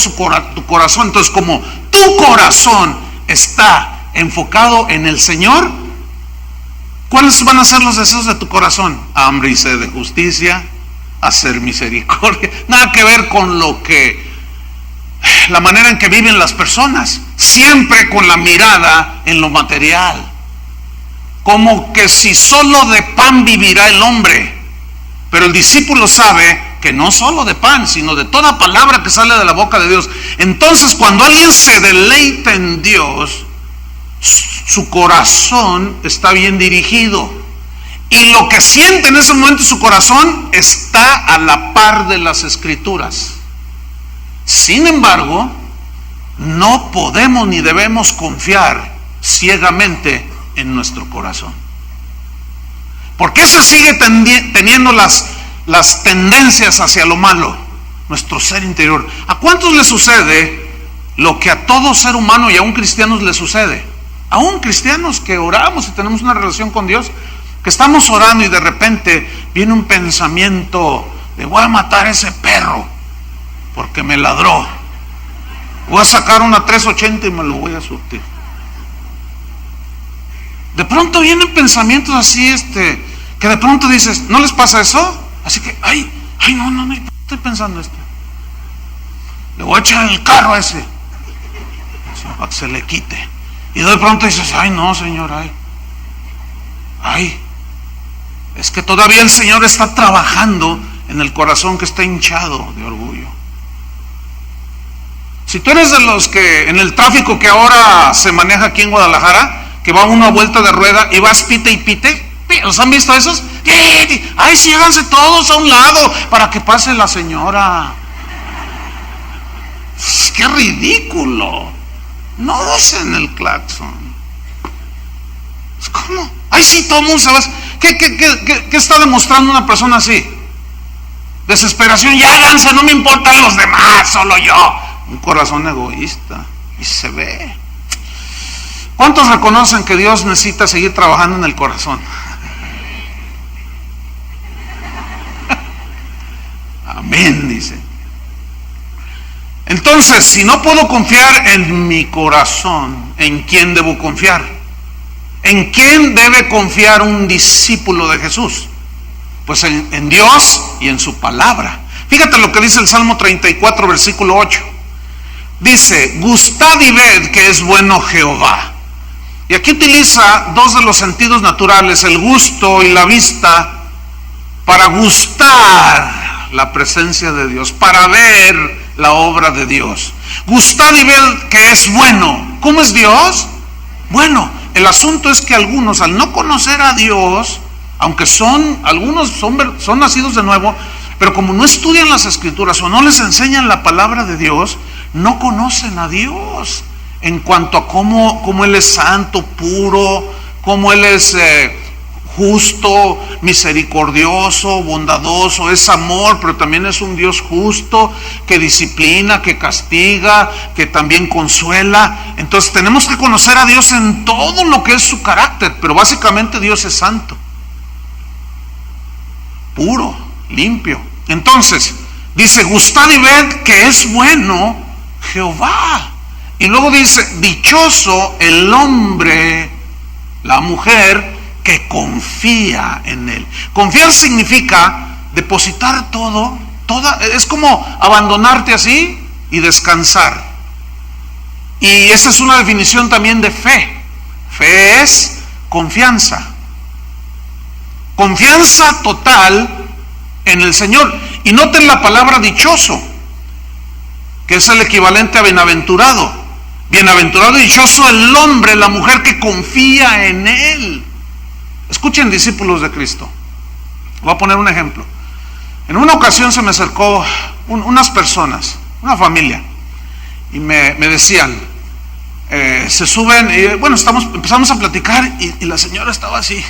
tu corazón. Entonces, como tu corazón está enfocado en el Señor, ¿cuáles van a ser los deseos de tu corazón? Hambre y sed de justicia, hacer misericordia. Nada que ver con la manera en que viven las personas, siempre con la mirada en lo material, como que si solo de pan vivirá el hombre. Pero el discípulo sabe que no solo de pan, sino de toda palabra que sale de la boca de Dios. Entonces, cuando alguien se deleita en Dios, su corazón está bien dirigido, y lo que siente en ese momento su corazón está a la par de las Escrituras. Sin embargo, no podemos ni debemos confiar ciegamente en nuestro corazón, porque ese sigue teniendo las tendencias hacia lo malo, nuestro ser interior. ¿A cuántos les sucede lo que a todo ser humano y aún cristianos les sucede? Aún cristianos que oramos y tenemos una relación con Dios, que estamos orando y de repente viene un pensamiento de voy a matar a ese perro porque me ladró, voy a sacar una 380 y me lo voy a surtir. De pronto vienen pensamientos así, que de pronto dices, ¿no les pasa eso? Así que, no, estoy pensando esto. Le voy a echar el carro a ese, para que se le quite. Y de pronto dices, no, Señor, es que todavía el Señor está trabajando en el corazón que está hinchado de orgullo. Si tú eres de los que en el tráfico que ahora se maneja aquí en Guadalajara, que va una vuelta de rueda y vas pite y pite, ¿los han visto esos? Sí, háganse todos a un lado para que pase la señora. ¡Qué ridículo! No usen el claxon. ¿Cómo? Sí, todo el mundo se va. ¿Qué está demostrando una persona así? Desesperación. Ya háganse, no me importan los demás, solo yo. Un corazón egoísta, y se ve. ¿Cuántos reconocen que Dios necesita seguir trabajando en el corazón? Amén, dice. Entonces, si no puedo confiar en mi corazón, ¿en quién debo confiar? ¿En quién debe confiar un discípulo de Jesús? Pues en Dios y en su palabra. Fíjate lo que dice el Salmo 34, versículo 8. Dice, gustad y ved que es bueno Jehová. Y aquí utiliza dos de los sentidos naturales, el gusto y la vista, para gustar la presencia de Dios, para ver la obra de Dios. Gustad y ved que es bueno. ¿Cómo es Dios? Bueno, el asunto es que algunos, al no conocer a Dios, aunque algunos son nacidos de nuevo, pero como no estudian las Escrituras o no les enseñan la palabra de Dios, no conocen a Dios en cuanto a cómo Él es santo, puro, cómo Él es justo, misericordioso, bondadoso, es amor, pero también es un Dios justo, que disciplina, que castiga, que también consuela. Entonces tenemos que conocer a Dios en todo lo que es su carácter, pero básicamente Dios es santo, puro, limpio. Entonces dice, gustad y ved que es bueno Jehová. Y luego dice, dichoso el hombre, la mujer que confía en él. Confiar significa depositar todo, es como abandonarte así y descansar. Y esa es una definición también de fe. Fe es confianza. Confianza total en el Señor. Y noten la palabra dichoso, que es el equivalente a bienaventurado. Bienaventurado y dichoso el hombre, la mujer que confía en él. Escuchen, discípulos de Cristo. Voy a poner un ejemplo. En una ocasión se me acercó unas personas, una familia, y me decían, se suben, y bueno, empezamos a platicar, y la señora estaba así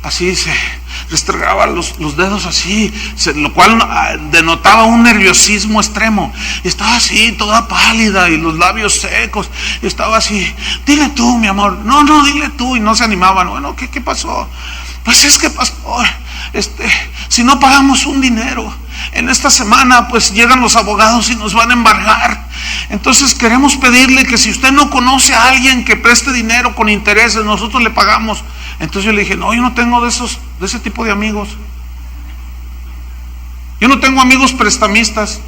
se restregaba los dedos así, lo cual denotaba un nerviosismo extremo, y estaba así, toda pálida, y los labios secos, y estaba así, dile tú, mi amor, no, dile tú, y no se animaban. Bueno, ¿qué pasó? Pues es que, pastor, si no pagamos un dinero, en esta semana pues llegan los abogados y nos van a embargar. Entonces queremos pedirle que si usted no conoce a alguien que preste dinero con intereses, nosotros le pagamos. Entonces yo le dije, no, yo no tengo de ese tipo de amigos. Yo no tengo amigos prestamistas.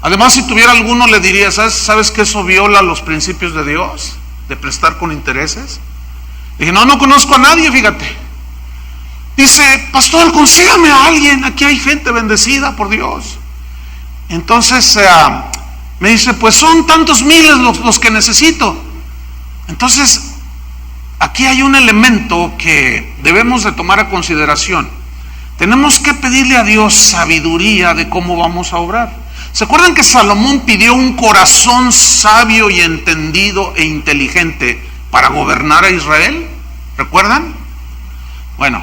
Además, si tuviera alguno, le diría, ¿sabes que eso viola los principios de Dios? De prestar con intereses. Dije, no conozco a nadie, fíjate. Dice, pastor, consígame a alguien, aquí hay gente bendecida por Dios. Entonces me dice, pues son tantos miles los que necesito. Entonces, aquí hay un elemento que debemos de tomar a consideración. Tenemos que pedirle a Dios sabiduría de cómo vamos a obrar. ¿Se acuerdan que Salomón pidió un corazón sabio y entendido e inteligente para gobernar a Israel? ¿Recuerdan? Bueno,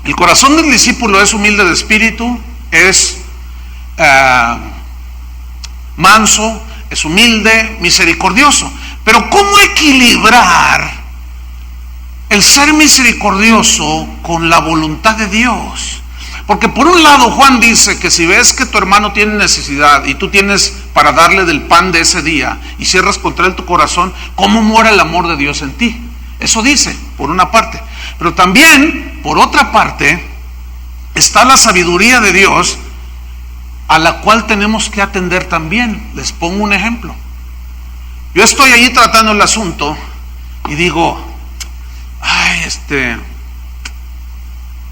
el corazón del discípulo es humilde de espíritu, es manso, es humilde, misericordioso. Pero ¿cómo equilibrar el ser misericordioso con la voluntad de Dios? Porque por un lado Juan dice que si ves que tu hermano tiene necesidad y tú tienes para darle del pan de ese día y cierras contra él tu corazón, ¿cómo muere el amor de Dios en ti? Eso dice, por una parte. Pero también, por otra parte, está la sabiduría de Dios a la cual tenemos que atender también. Les pongo un ejemplo. Yo estoy ahí tratando el asunto y digo,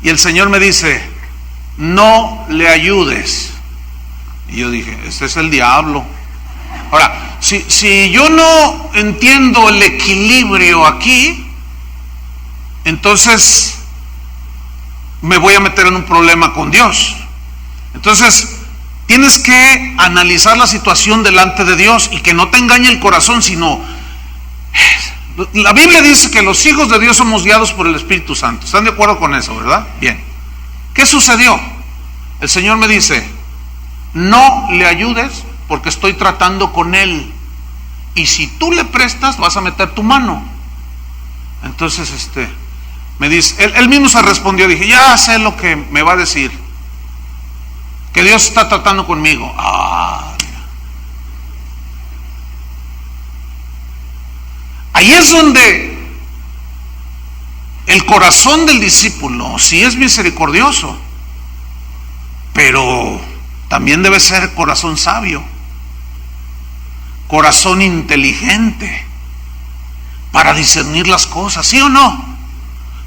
y el Señor me dice, no le ayudes. Y yo dije, este es el diablo. Ahora, si yo no entiendo el equilibrio aquí, entonces me voy a meter en un problema con Dios. Entonces tienes que analizar la situación delante de Dios y que no te engañe el corazón, sino la Biblia dice que los hijos de Dios somos guiados por el Espíritu Santo. ¿Están de acuerdo con eso, verdad? Bien. ¿Qué sucedió? El Señor me dice, no le ayudes porque estoy tratando con él, y si tú le prestas vas a meter tu mano. Entonces me dice, él mismo se respondió, dije, ya sé lo que me va a decir, que Dios está tratando conmigo. Ahí es donde el corazón del discípulo sí es misericordioso, pero también debe ser corazón sabio, corazón inteligente para discernir las cosas, ¿sí o no?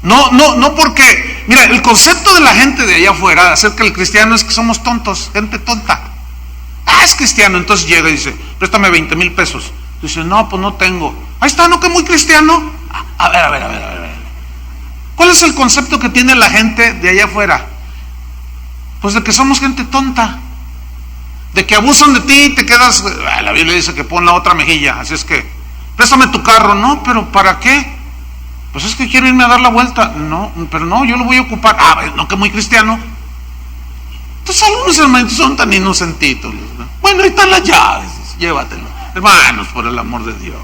No porque, mira, el concepto de la gente de allá afuera acerca del cristiano es que somos tontos, gente tonta. Es cristiano, entonces llega y dice, préstame 20,000 pesos. Dice, no, pues no tengo. Ahí está, ¿no? Que muy cristiano. A ver. ¿Cuál es el concepto que tiene la gente de allá afuera? Pues de que somos gente tonta, de que abusan de ti y te quedas. La Biblia dice que pon la otra mejilla, así es que préstame tu carro. No, pero ¿para qué? Pues es que quiero irme a dar la vuelta. No, pero no, yo lo voy a ocupar. No, que muy cristiano. Entonces algunos hermanos son tan inocentitos, ¿no? Bueno, ahí están las llaves, llévatelo. Hermanos, por el amor de Dios,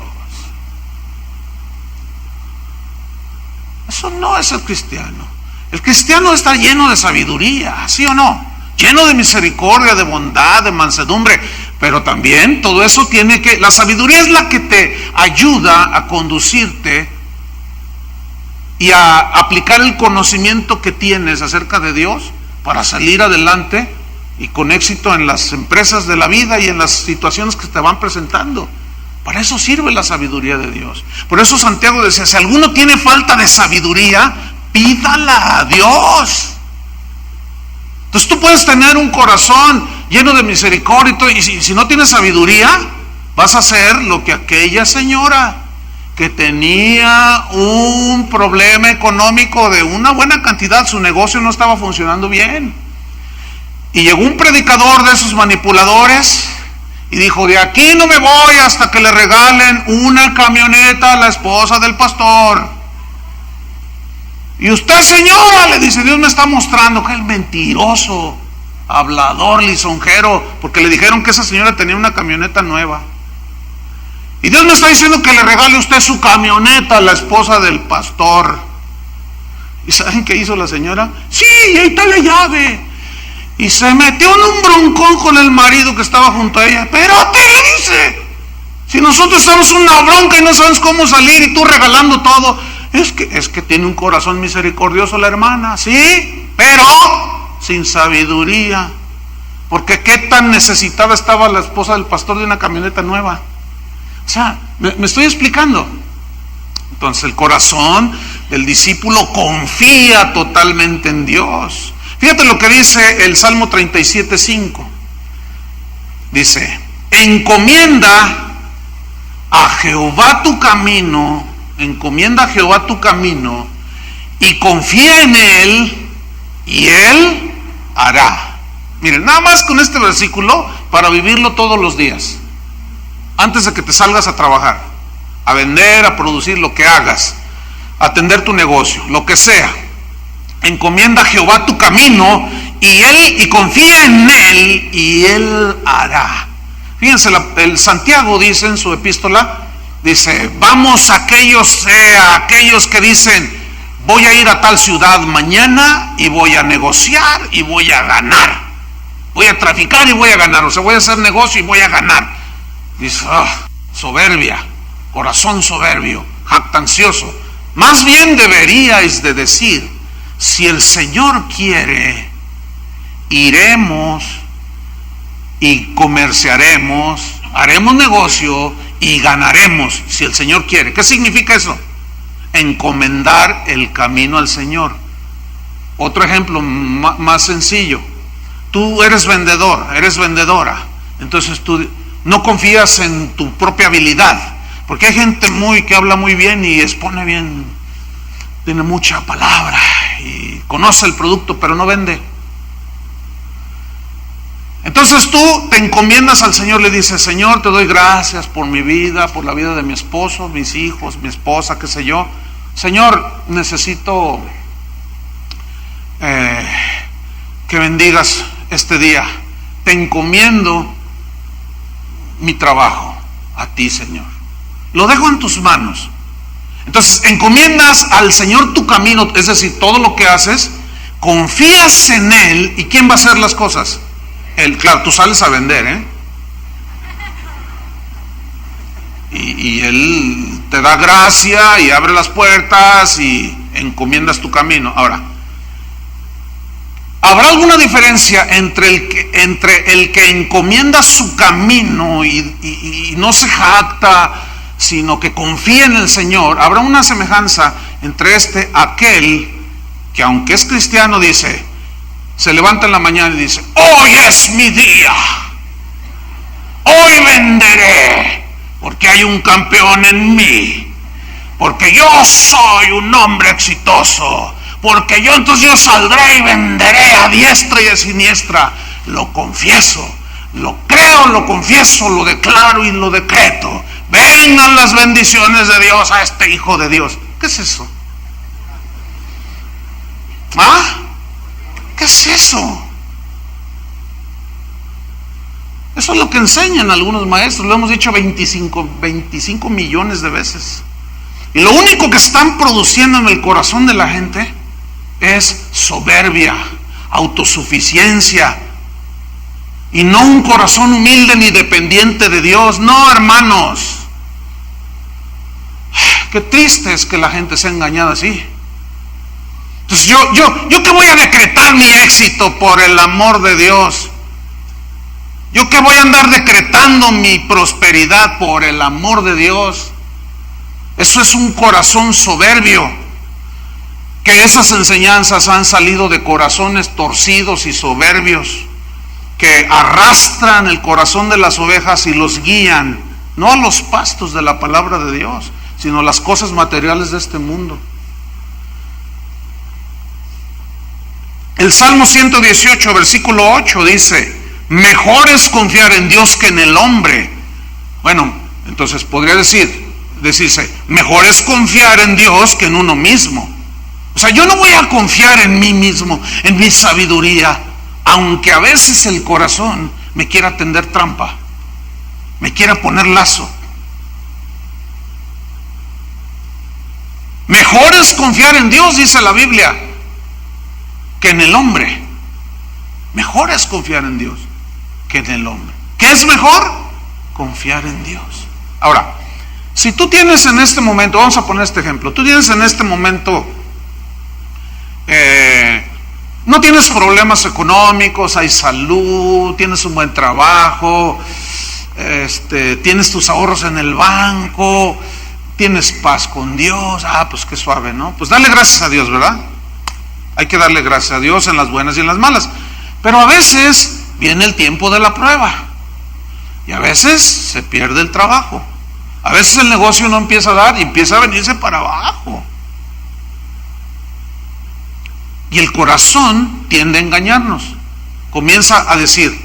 eso no es el cristiano. El cristiano está lleno de sabiduría, ¿sí o no? Lleno de misericordia, de bondad, de mansedumbre. Pero también todo eso la sabiduría es la que te ayuda a conducirte y a aplicar el conocimiento que tienes acerca de Dios para salir adelante y con éxito en las empresas de la vida y en las situaciones que te van presentando. Para eso sirve la sabiduría de Dios. Por eso Santiago decía, si alguno tiene falta de sabiduría, pídala a Dios. Entonces tú puedes tener un corazón lleno de misericordia y si no tienes sabiduría, vas a hacer lo que aquella señora que tenía un problema económico de una buena cantidad, su negocio no estaba funcionando bien. Y llegó un predicador de esos manipuladores y dijo, de aquí no me voy hasta que le regalen una camioneta a la esposa del pastor. Y usted, señora, le dice, Dios me está mostrando que es mentiroso, hablador, lisonjero, porque le dijeron que esa señora tenía una camioneta nueva. Y Dios me está diciendo que le regale usted su camioneta a la esposa del pastor. ¿Y saben qué hizo la señora? Sí, ahí está la llave. Y se metió en un broncón con el marido que estaba junto a ella. Pero ¿qué le dice? Si nosotros estamos en una bronca y no sabemos cómo salir y tú regalando todo. Es que tiene un corazón misericordioso la hermana, sí, pero sin sabiduría. Porque qué tan necesitada estaba la esposa del pastor de una camioneta nueva. O sea, me estoy explicando. Entonces el corazón del discípulo confía totalmente en Dios. Fíjate lo que dice el Salmo 37:5. Dice, encomienda a Jehová tu camino, encomienda a Jehová tu camino y confía en Él y Él hará. Miren, nada más con este versículo para vivirlo todos los días. Antes de que te salgas a trabajar, a vender, a producir, lo que hagas, a atender tu negocio, lo que sea. Encomienda a Jehová tu camino y confía en Él y Él hará. Fíjense, el Santiago dice en su epístola, dice, vamos aquellos que dicen, voy a ir a tal ciudad mañana y voy a negociar y voy a ganar. Voy a traficar y voy a ganar, o sea, voy a hacer negocio y voy a ganar. Dice, soberbia, corazón soberbio, jactancioso. Más bien deberíais de decir, si el Señor quiere, iremos y comerciaremos, haremos negocio y ganaremos, si el Señor quiere. ¿Qué significa eso? Encomendar el camino al Señor. Otro ejemplo más sencillo. Tú eres vendedor, eres vendedora. Entonces tú no confías en tu propia habilidad, porque hay gente que habla muy bien y expone bien, tiene mucha palabra y conoce el producto, pero no vende. Entonces tú te encomiendas al Señor, le dices, Señor, te doy gracias por mi vida, por la vida de mi esposo, mis hijos, mi esposa, qué sé yo. Señor, necesito que bendigas este día. Te encomiendo mi trabajo a ti, Señor. Lo dejo en tus manos. Entonces encomiendas al Señor tu camino, es decir, todo lo que haces, confías en Él. ¿Y quién va a hacer las cosas? Él. Claro, tú sales a vender, y Él te da gracia y abre las puertas y encomiendas tu camino. Ahora, ¿habrá alguna diferencia entre el que encomienda su camino y no se jacta, sino que confía en el Señor? Habrá una semejanza entre aquel que, aunque es cristiano, dice, se levanta en la mañana y dice, hoy es mi día, hoy venderé, porque hay un campeón en mí, porque yo soy un hombre exitoso, porque entonces yo saldré y venderé a diestra y a siniestra. Lo confieso, lo creo, lo confieso, lo declaro y lo decreto. Vengan las bendiciones de Dios a este hijo de Dios. ¿Qué es eso? ¿Qué es eso? Eso es lo que enseñan algunos maestros, lo hemos dicho 25 millones de veces. Y lo único que están produciendo en el corazón de la gente es soberbia, autosuficiencia. y no un corazón humilde ni dependiente de Dios. No, hermanos. Qué triste es que la gente sea engañada así. Entonces yo que voy a decretar mi éxito por el amor de Dios. Yo que voy a andar decretando mi prosperidad por el amor de Dios. Eso es un corazón soberbio. Que esas enseñanzas han salido de corazones torcidos y soberbios, que arrastran el corazón de las ovejas y los guían, no a los pastos de la palabra de Dios, sino a las cosas materiales de este mundo. El Salmo 118, versículo 8 dice: mejor es confiar en Dios que en el hombre. Bueno, entonces podría decirse, mejor es confiar en Dios que en uno mismo. O sea, yo no voy a confiar en mí mismo, en mi sabiduría, aunque a veces el corazón me quiera tender trampa, me quiera poner lazo. Mejor es confiar en Dios, dice la Biblia, que en el hombre. Mejor es confiar en Dios que en el hombre. ¿Qué es mejor? Confiar en Dios. Ahora, si tú tienes en este momento, vamos a poner este ejemplo, tú tienes en este momento, no tienes problemas económicos, hay salud, tienes un buen trabajo, tienes tus ahorros en el banco, tienes paz con Dios. Pues qué suave, ¿no? Pues dale gracias a Dios, ¿verdad? Hay que darle gracias a Dios en las buenas y en las malas. Pero a veces viene el tiempo de la prueba y a veces se pierde el trabajo. A veces el negocio no empieza a dar y empieza a venirse para abajo. Y el corazón tiende a engañarnos. Comienza a decir,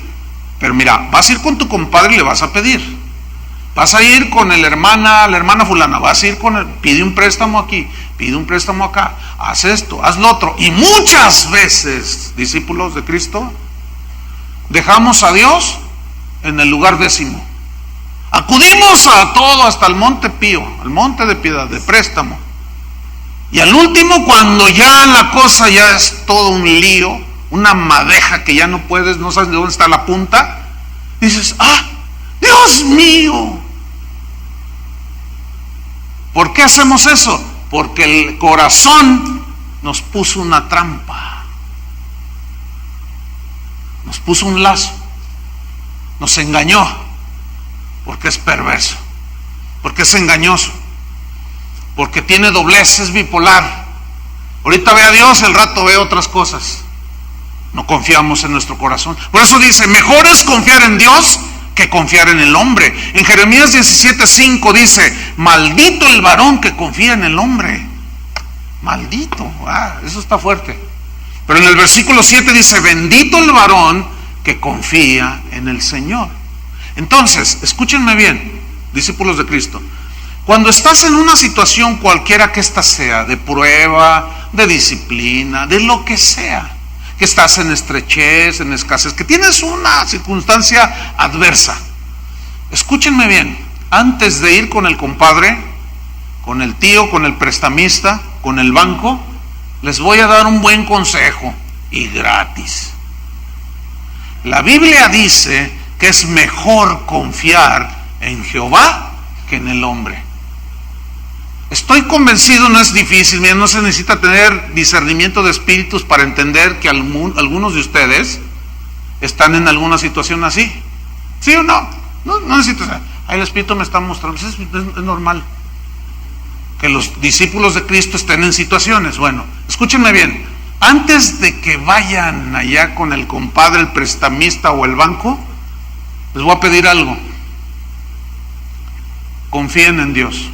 pero mira, vas a ir con tu compadre y le vas a pedir. Vas a ir con la hermana fulana, vas a ir con él, pide un préstamo aquí, pide un préstamo acá, haz esto, haz lo otro. Y muchas veces, discípulos de Cristo, dejamos a Dios en el lugar 10º. Acudimos a todo, hasta el monte Pío, al monte de piedad, de préstamo. Y al último, cuando ya la cosa ya es todo un lío, una madeja que ya no puedes, no sabes de dónde está la punta, dices, Dios mío. ¿Por qué hacemos eso? Porque el corazón nos puso una trampa, nos puso un lazo, nos engañó, porque es perverso, porque es engañoso, porque tiene doblez, es bipolar. Ahorita ve a Dios, el rato ve otras cosas. No confiamos en nuestro corazón. Por eso dice, mejor es confiar en Dios que confiar en el hombre. En Jeremías 17:5 dice, maldito el varón que confía en el hombre. Maldito, eso está fuerte. Pero en el versículo 7 dice, bendito el varón que confía en el Señor. Entonces, escúchenme bien, discípulos de Cristo. Cuando estás en una situación cualquiera que ésta sea, de prueba, de disciplina, de lo que sea, que estás en estrechez, en escasez, que tienes una circunstancia adversa, escúchenme bien, antes de ir con el compadre, con el tío, con el prestamista, con el banco, les voy a dar un buen consejo, y gratis. La Biblia dice que es mejor confiar en Jehová que en el hombre. Estoy convencido, no es difícil, no se necesita tener discernimiento de espíritus para entender que algunos de ustedes están en alguna situación así. ¿Sí o no? No necesitas. El Espíritu me está mostrando. Es normal que los discípulos de Cristo estén en situaciones. Bueno, escúchenme bien. Antes de que vayan allá con el compadre, el prestamista o el banco, les voy a pedir algo. Confíen en Dios.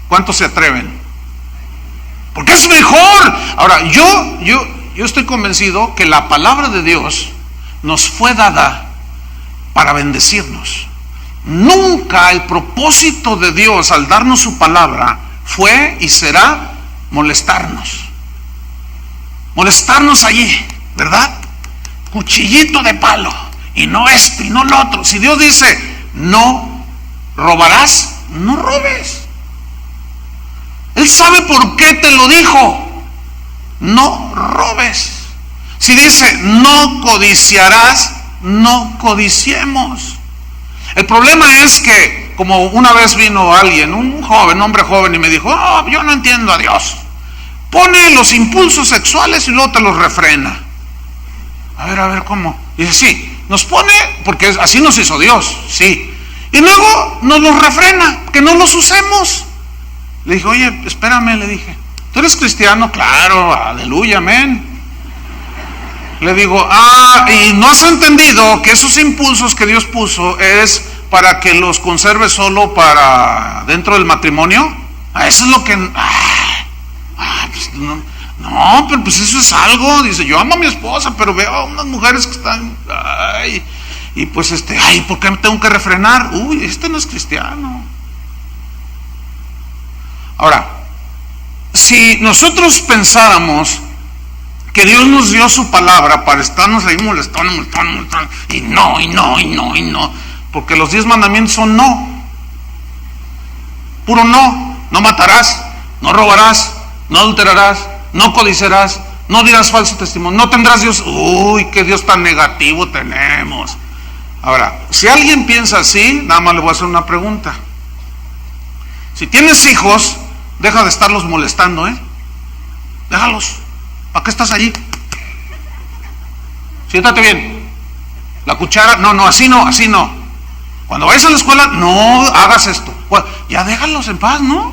¿Cuántos se atreven? Porque es mejor. Ahora, yo estoy convencido que la palabra de Dios nos fue dada para bendecirnos. Nunca el propósito de Dios al darnos su palabra fue y será molestarnos. Molestarnos allí, ¿verdad? Cuchillito de palo. Y no esto y no lo otro. Si Dios dice, no robarás, no robes. Él sabe por qué te lo dijo. No robes. Si dice, no codiciarás, no codiciemos. El problema es que, como una vez vino alguien, un hombre joven, y me dijo, yo no entiendo a Dios. Pone los impulsos sexuales y luego te los refrena. A ver, ¿cómo? Dice, sí, nos pone, porque así nos hizo Dios, sí. Y luego nos los refrena, que no los usemos. Le dije, oye, espérame, le dije, ¿tú eres cristiano? Claro, aleluya, amén. Le digo, y no has entendido que esos impulsos que Dios puso es para que los conserve solo para dentro del matrimonio. Eso es lo que... pues no, pero pues eso es algo. Dice, yo amo a mi esposa, pero veo a unas mujeres que están... y pues ¿por qué me tengo que refrenar? Este no es cristiano. Ahora, si nosotros pensáramos que Dios nos dio su palabra para estarnos ahí molestando, y no, porque los 10 mandamientos son no, puro no matarás, no robarás, no adulterarás, no codiciarás, no dirás falso testimonio, no tendrás Dios. Qué Dios tan negativo tenemos. Ahora, si alguien piensa así, nada más le voy a hacer una pregunta. Si tienes hijos, deja de estarlos molestando, déjalos. ¿Para qué estás allí? Siéntate bien. La cuchara, no, así no. Cuando vayas a la escuela, no hagas esto. Ya déjalos en paz, ¿no?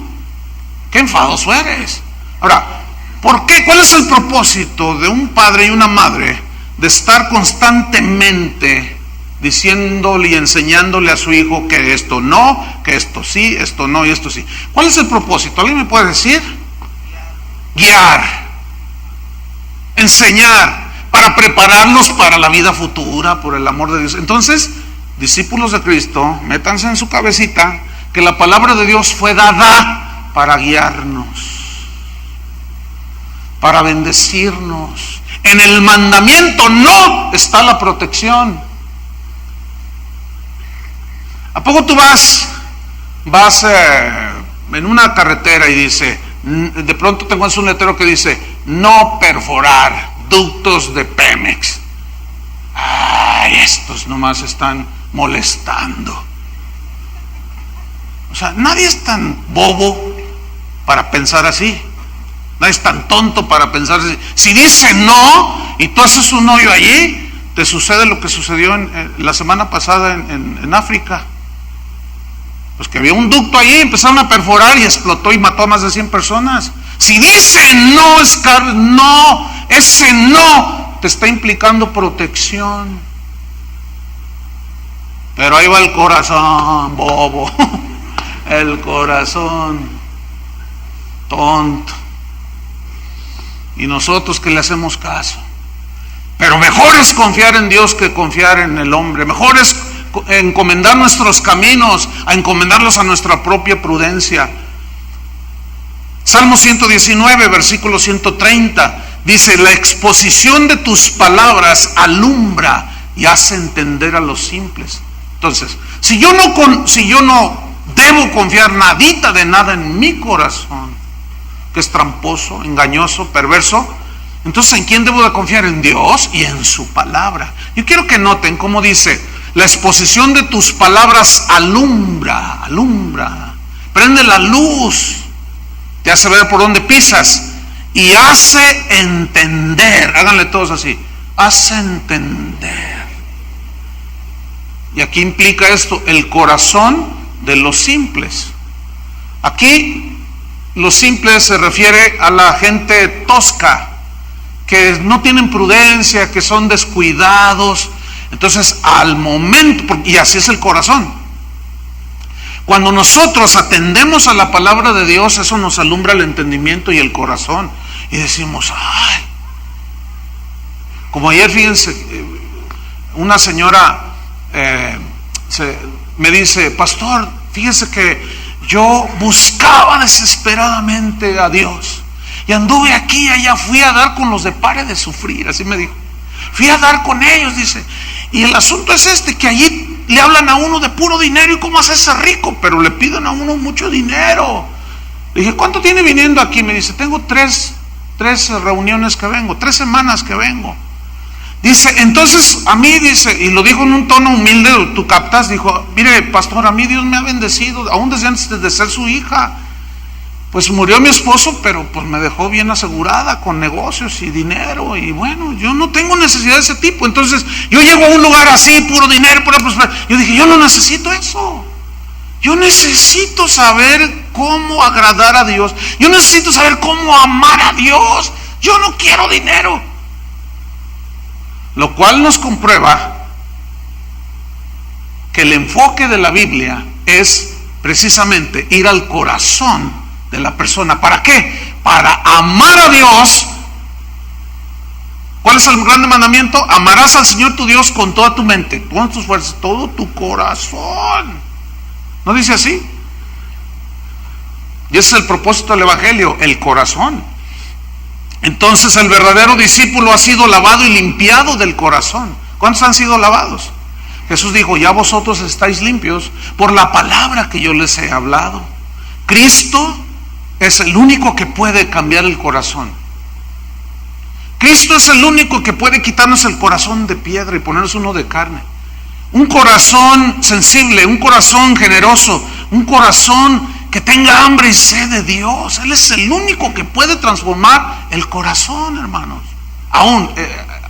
Qué enfadoso eres. Ahora, ¿por qué? ¿Cuál es el propósito de un padre y una madre de estar constantemente diciéndole y enseñándole a su hijo que esto no, que esto sí, esto no y esto sí? ¿Cuál es el propósito? ¿Alguien me puede decir? Guiar. Enseñar, para prepararlos para la vida futura, por el amor de Dios. Entonces, discípulos de Cristo, métanse en su cabecita que la palabra de Dios fue dada para guiarnos, para bendecirnos. En el mandamiento no está la protección. ¿A poco tú vas en una carretera y dice, de pronto te encuentras un letrero que dice, no perforar ductos de Pemex? Estos nomás están molestando. O sea, nadie es tan bobo para pensar así. Nadie es tan tonto para pensar así. Si dice no y tú haces un hoyo allí, te sucede lo que sucedió la semana pasada en África. Pues que había un ducto allí, empezaron a perforar y explotó y mató a más de 100 personas. Si dice no, ese no te está implicando protección. Pero ahí va el corazón, bobo. El corazón tonto. Y nosotros que le hacemos caso. Pero mejor es confiar en Dios que confiar en el hombre. Mejor es encomendar nuestros caminos, a encomendarlos a nuestra propia prudencia. Salmo 119, versículo 130, dice, la exposición de tus palabras alumbra y hace entender a los simples. Entonces, si yo no debo confiar nadita de nada en mi corazón, que es tramposo, engañoso, perverso, entonces ¿en quién debo de confiar? En Dios y en su palabra. Yo quiero que noten cómo dice, la exposición de tus palabras alumbra, prende la luz, te hace ver por dónde pisas y hace entender. Háganle todos así, hace entender. Y aquí implica esto, el corazón de los simples. Aquí los simples se refiere a la gente tosca, que no tienen prudencia, que son descuidados. Entonces, al momento, y así es el corazón, cuando nosotros atendemos a la palabra de Dios, eso nos alumbra el entendimiento y el corazón, y decimos, como ayer, fíjense, una señora me dice, pastor, fíjese que yo buscaba desesperadamente a Dios, y anduve aquí y allá, fui a dar con los de Pare de Sufrir, así me dijo, fui a dar con ellos, dice, y el asunto es que allí le hablan a uno de puro dinero y cómo hacerse rico, pero le piden a uno mucho dinero. Le dije, ¿cuánto tiene viniendo aquí? Me dice, tengo tres reuniones que vengo, 3 semanas que vengo. Dice, entonces a mí, dice, y lo dijo en un tono humilde, tú captas, dijo, mire pastor, a mí Dios me ha bendecido, aún desde antes de ser su hija. Pues murió mi esposo, pero pues me dejó bien asegurada con negocios y dinero, y bueno, yo no tengo necesidad de ese tipo. Entonces yo llego a un lugar así, puro dinero, pura prosperidad. Yo dije, yo no necesito eso. Yo necesito saber cómo agradar a Dios. Yo necesito saber cómo amar a Dios. Yo no quiero dinero. Lo cual nos comprueba que el enfoque de la Biblia es precisamente ir al corazón de la persona. ¿Para qué? Para amar a Dios. ¿Cuál es el grande mandamiento? Amarás al Señor tu Dios con toda tu mente, todas tus fuerzas, todo tu corazón. ¿No dice así? Y ese es el propósito del Evangelio, el corazón. Entonces el verdadero discípulo ha sido lavado y limpiado del corazón. ¿Cuántos han sido lavados? Jesús dijo, ya vosotros estáis limpios por la palabra que yo les he hablado. Cristo es el único que puede cambiar el corazón. Cristo es el único que puede quitarnos el corazón de piedra y ponernos uno de carne. Un corazón sensible, un corazón generoso, un corazón que tenga hambre y sed de Dios. Él es el único que puede transformar el corazón, hermanos.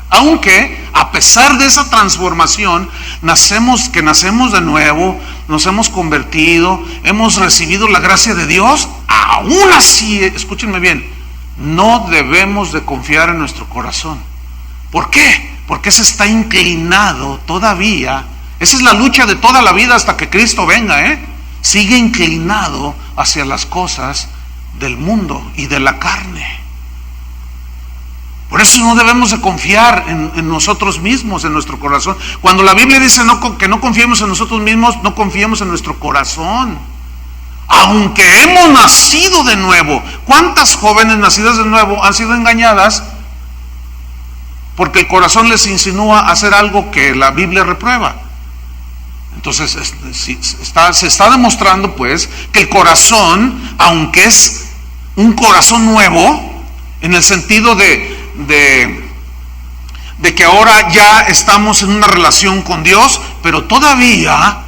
Aunque a pesar de esa transformación, nacemos de nuevo, nos hemos convertido, hemos recibido la gracia de Dios, aún así, escúchenme bien, no debemos de confiar en nuestro corazón. ¿Por qué? Porque ese está inclinado todavía. Esa es la lucha de toda la vida hasta que Cristo venga, sigue inclinado hacia las cosas del mundo y de la carne. Por eso no debemos de confiar en nosotros mismos, en nuestro corazón. Cuando la Biblia dice que no confiemos en nosotros mismos, no confiemos en nuestro corazón. Aunque hemos nacido de nuevo. ¿Cuántas jóvenes nacidas de nuevo han sido engañadas? Porque el corazón les insinúa hacer algo que la Biblia reprueba. Entonces se está demostrando pues que el corazón, aunque es un corazón nuevo, en el sentido de que ahora ya estamos en una relación con Dios, pero todavía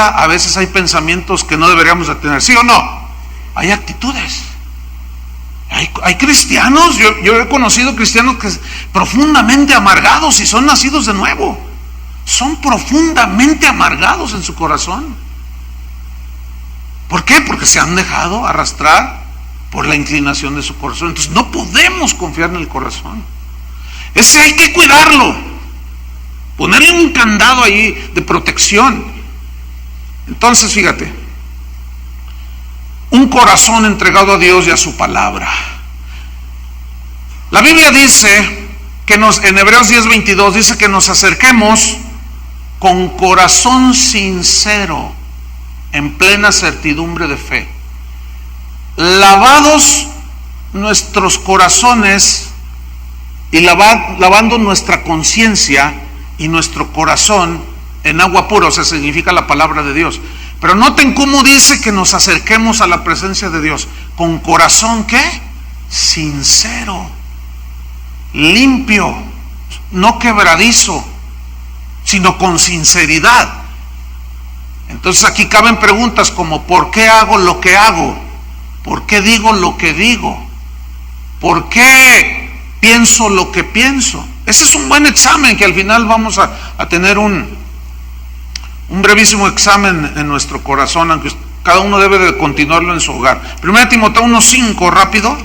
a veces hay pensamientos que no deberíamos de tener, ¿sí o no? Hay actitudes. Hay cristianos, yo he conocido cristianos que profundamente amargados y son nacidos de nuevo. Son profundamente amargados en su corazón. ¿Por qué? Porque se han dejado arrastrar por la inclinación de su corazón. Entonces no podemos confiar en el corazón. Ese hay que cuidarlo. Ponerle un candado ahí de protección. Entonces, fíjate, un corazón entregado a Dios y a su palabra. La Biblia dice que en Hebreos 10:22 dice que nos acerquemos con corazón sincero, en plena certidumbre de fe. Lavados nuestros corazones y lavando nuestra conciencia y nuestro corazón en agua pura, o sea, significa la palabra de Dios. Pero noten cómo dice que nos acerquemos a la presencia de Dios con corazón, ¿qué? Sincero, limpio, no quebradizo, sino con sinceridad. Entonces aquí caben preguntas como: ¿por qué hago lo que hago? ¿Por qué digo lo que digo? ¿Por qué pienso lo que pienso? Ese es un buen examen que al final vamos a tener un brevísimo examen en nuestro corazón, aunque cada uno debe de continuarlo en su hogar. 1 Timoteo 1:5, rápido.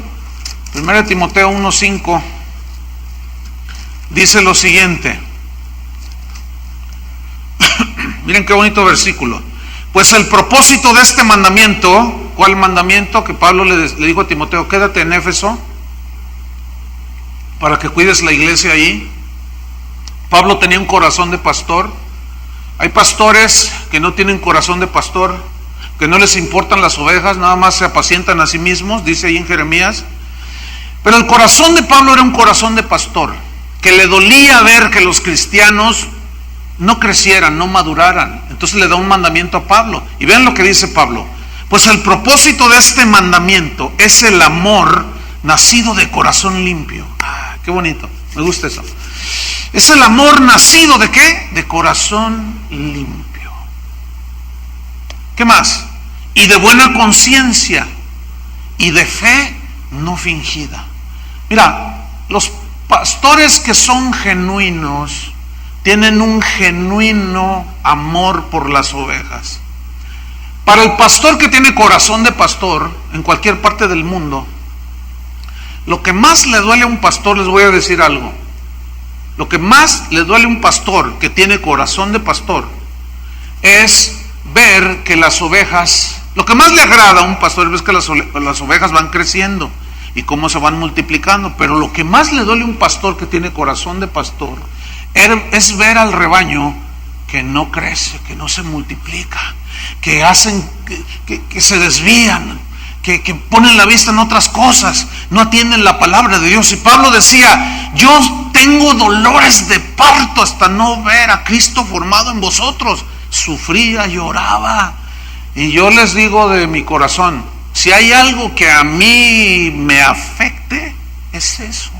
1 Timoteo 1:5 dice lo siguiente. Miren qué bonito versículo. Pues el propósito de este mandamiento, ¿cuál mandamiento? Que Pablo le dijo a Timoteo: quédate en Éfeso para que cuides la iglesia ahí. Pablo tenía un corazón de pastor. Hay pastores que no tienen corazón de pastor, que no les importan las ovejas, nada más se apacientan a sí mismos, dice ahí en Jeremías. Pero el corazón de Pablo era un corazón de pastor, que le dolía ver que los cristianos no crecieran, no maduraran. Entonces le da un mandamiento a Pablo. Y vean lo que dice Pablo: pues el propósito de este mandamiento es el amor nacido de corazón limpio. Qué bonito, me gusta eso. Es el amor nacido ¿de qué? De corazón limpio. ¿Qué más? Y de buena conciencia y de fe no fingida. Mira, los pastores que son genuinos tienen un genuino amor por las ovejas. Para el pastor que tiene corazón de pastor en cualquier parte del mundo, lo que más le duele a un pastor, les voy a decir algo, lo que más le duele a un pastor que tiene corazón de pastor es ver que las ovejas, lo que más le agrada a un pastor es que las ovejas van creciendo y cómo se van multiplicando, pero lo que más le duele a un pastor que tiene corazón de pastor es ver al rebaño que no crece, que no se multiplica, que hacen, que se desvían, que ponen la vista en otras cosas, no atienden la palabra de Dios. Y Pablo decía: yo tengo dolores de parto hasta no ver a Cristo formado en vosotros. Sufría, lloraba. Y yo les digo de mi corazón, si hay algo que a mí me afecte, es eso.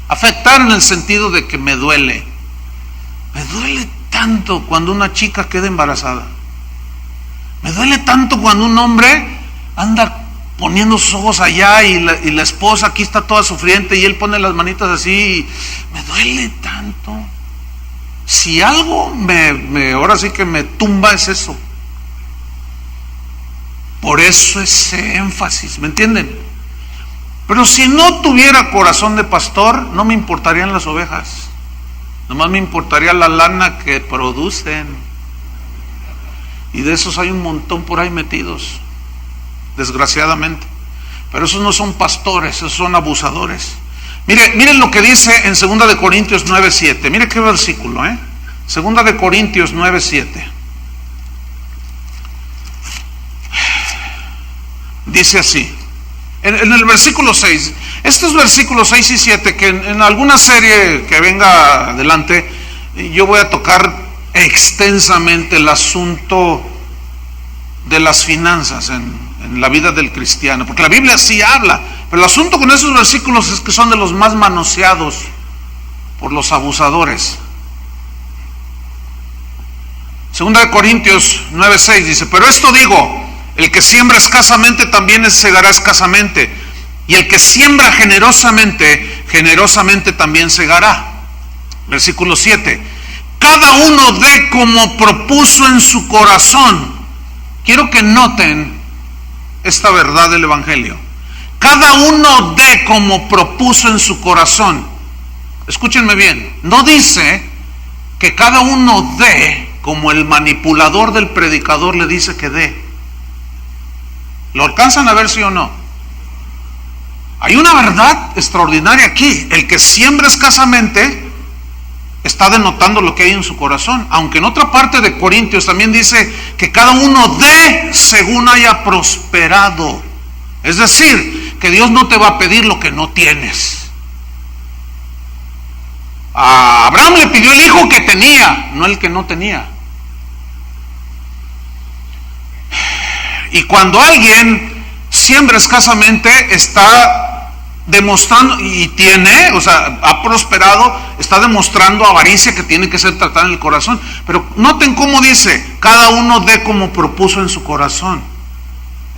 Afectar en el sentido de que me duele. Me duele tanto cuando una chica queda embarazada. Me duele tanto cuando un hombre anda poniendo sus ojos allá y la esposa aquí está toda sufriente y él pone las manitas así. Y me duele tanto. Si algo ahora sí que me tumba es eso. Por eso ese énfasis, ¿me entienden? Pero si no tuviera corazón de pastor, no me importarían las ovejas. Nomás me importaría la lana que producen. Y de esos hay un montón por ahí metidos, desgraciadamente. Pero esos no son pastores, esos son abusadores. Miren lo que dice en 2 de Corintios 9:7. Mire qué versículo, 2 de Corintios 9:7. Dice así, en el versículo 6. Estos versículos 6 y 7, que en alguna serie que venga adelante, yo voy a tocar extensamente el asunto de las finanzas en la vida del cristiano, porque la Biblia sí habla, pero el asunto con esos versículos es que son de los más manoseados por los abusadores. 2 de Corintios 9:6 dice: pero esto digo, el que siembra escasamente también segará escasamente, y el que siembra generosamente, generosamente también segará. Versículo 7: cada uno dé como propuso en su corazón. Quiero que noten esta verdad del Evangelio. Cada uno dé como propuso en su corazón. Escúchenme bien, no dice que cada uno dé como el manipulador del predicador le dice que dé. ¿Lo alcanzan a ver, sí o no? Hay una verdad extraordinaria aquí. El que siembra escasamente está denotando lo que hay en su corazón, aunque en otra parte de Corintios también dice que cada uno dé según haya prosperado. Es decir, que Dios no te va a pedir lo que no tienes. A Abraham le pidió el hijo que tenía, no el que no tenía. Y cuando alguien siembra escasamente, está demostrando, y tiene, o sea, ha prosperado, está demostrando avaricia que tiene que ser tratada en el corazón. Pero noten cómo dice, cada uno dé como propuso en su corazón.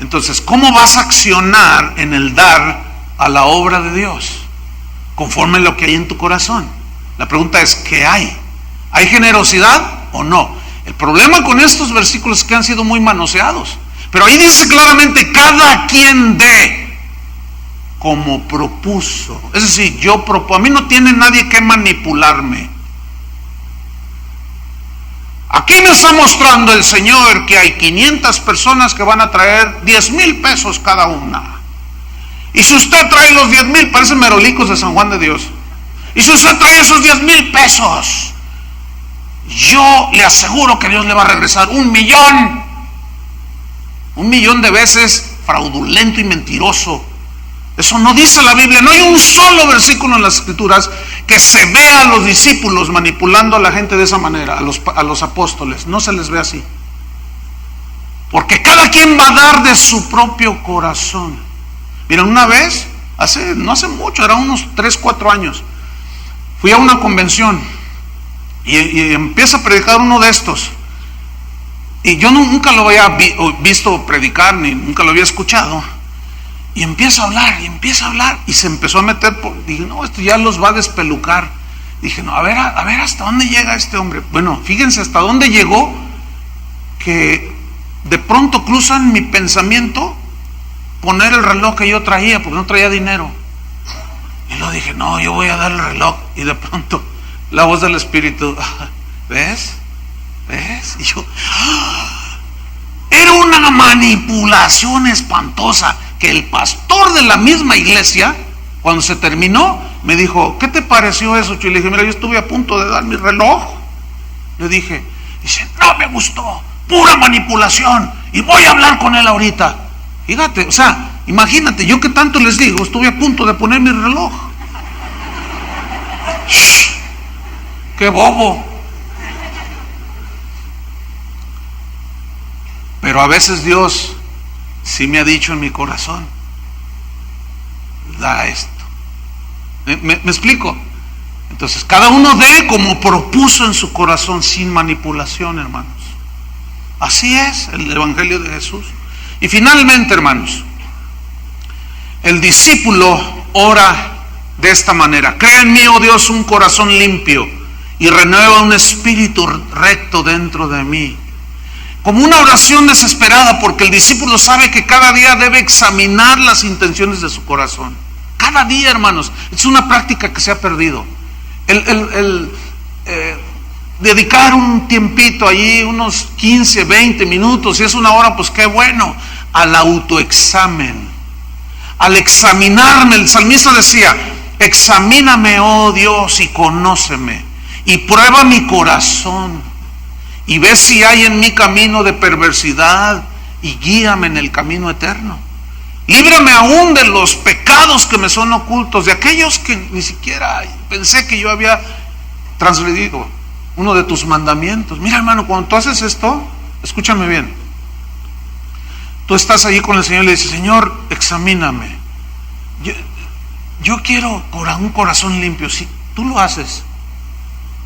Entonces, ¿cómo vas a accionar en el dar a la obra de Dios? Conforme a lo que hay en tu corazón. La pregunta es, ¿qué hay? ¿Hay generosidad o no? El problema con estos versículos es que han sido muy manoseados. Pero ahí dice claramente, cada quien dé como propuso. Es decir, yo propongo. A mí no tiene nadie que manipularme. Aquí me está mostrando el Señor que hay 500 personas que van a traer 10,000 pesos cada una. Y si usted trae los 10,000, parecen merolicos de San Juan de Dios. Y si usted trae esos 10,000 pesos, yo le aseguro que Dios le va a regresar 1,000,000. 1,000,000 de veces fraudulento y mentiroso. Eso no dice la Biblia. No hay un solo versículo en las Escrituras que se vea a los discípulos manipulando a la gente de esa manera, a los apóstoles. No se les ve así. Porque cada quien va a dar de su propio corazón. Miren, una vez, no hace mucho, eran unos 3, 4 años, fui a una convención y empieza a predicar uno de estos. Y yo nunca lo había visto predicar, ni nunca lo había escuchado. Y empieza a hablar, y se empezó a meter dije, no, esto ya los va a despelucar. Dije, no, a ver hasta dónde llega este hombre. Bueno, fíjense hasta dónde llegó, que de pronto cruzan mi pensamiento poner el reloj que yo traía, porque no traía dinero. Y luego dije, no, yo voy a dar el reloj. Y de pronto, la voz del Espíritu, ¿ves? Y yo, era una manipulación espantosa, que el pastor de la misma iglesia, cuando se terminó, me dijo, ¿qué te pareció eso? Y le dije, mira, yo estuve a punto de dar mi reloj. Le dije, dice, no me gustó, pura manipulación, y voy a hablar con él ahorita. Fíjate, o sea, imagínate, yo que tanto les digo, estuve a punto de poner mi reloj. ¡Shh! ¡Qué bobo! Pero a veces Dios sí me ha dicho en mi corazón, da esto. ¿Me explico? Entonces, cada uno dé como propuso en su corazón, sin manipulación, hermanos. Así es el Evangelio de Jesús. Y finalmente, hermanos, el discípulo ora de esta manera: crea en mí, oh Dios, un corazón limpio y renueva un espíritu recto dentro de mí. Como una oración desesperada, porque el discípulo sabe que cada día debe examinar las intenciones de su corazón. Cada día, hermanos, es una práctica que se ha perdido. Dedicar un tiempito allí, unos 15, 20 minutos, si es una hora, pues qué bueno, al autoexamen, al examinarme. El salmista decía, examíname, oh Dios, y conóceme, y prueba mi corazón, y ve si hay en mí camino de perversidad, y guíame en el camino eterno. Líbrame aún de los pecados que me son ocultos, de aquellos que ni siquiera pensé que yo había transgredido uno de tus mandamientos. Mira, hermano, cuando tú haces esto, escúchame bien, tú estás allí con el Señor y le dices, Señor, examíname, yo quiero un corazón limpio. Si tú lo haces,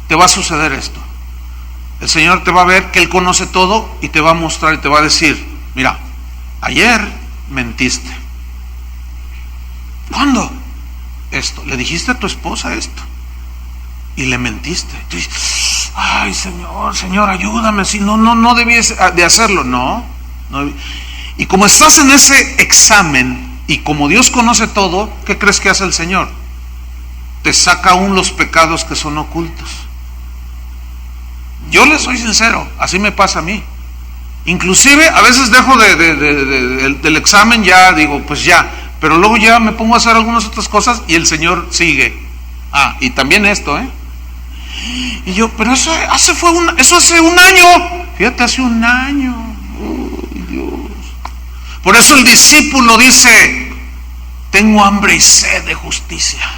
te va a suceder esto. El Señor te va a ver que Él conoce todo y te va a mostrar y te va a decir, mira, ayer mentiste. ¿Cuándo? Esto, le dijiste a tu esposa esto y le mentiste. Tú dices, ay, Señor, ayúdame, si no debías de hacerlo. No. Y como estás en ese examen y como Dios conoce todo, ¿qué crees que hace el Señor? Te saca aún los pecados que son ocultos. Yo le soy sincero, así me pasa a mí. Inclusive a veces dejo del examen, ya digo, pues ya, pero luego ya me pongo a hacer algunas otras cosas y el Señor sigue. Y también esto, Y yo, pero eso hace un año. Fíjate, hace un año. Uy, Dios. Por eso el discípulo dice, tengo hambre y sed de justicia,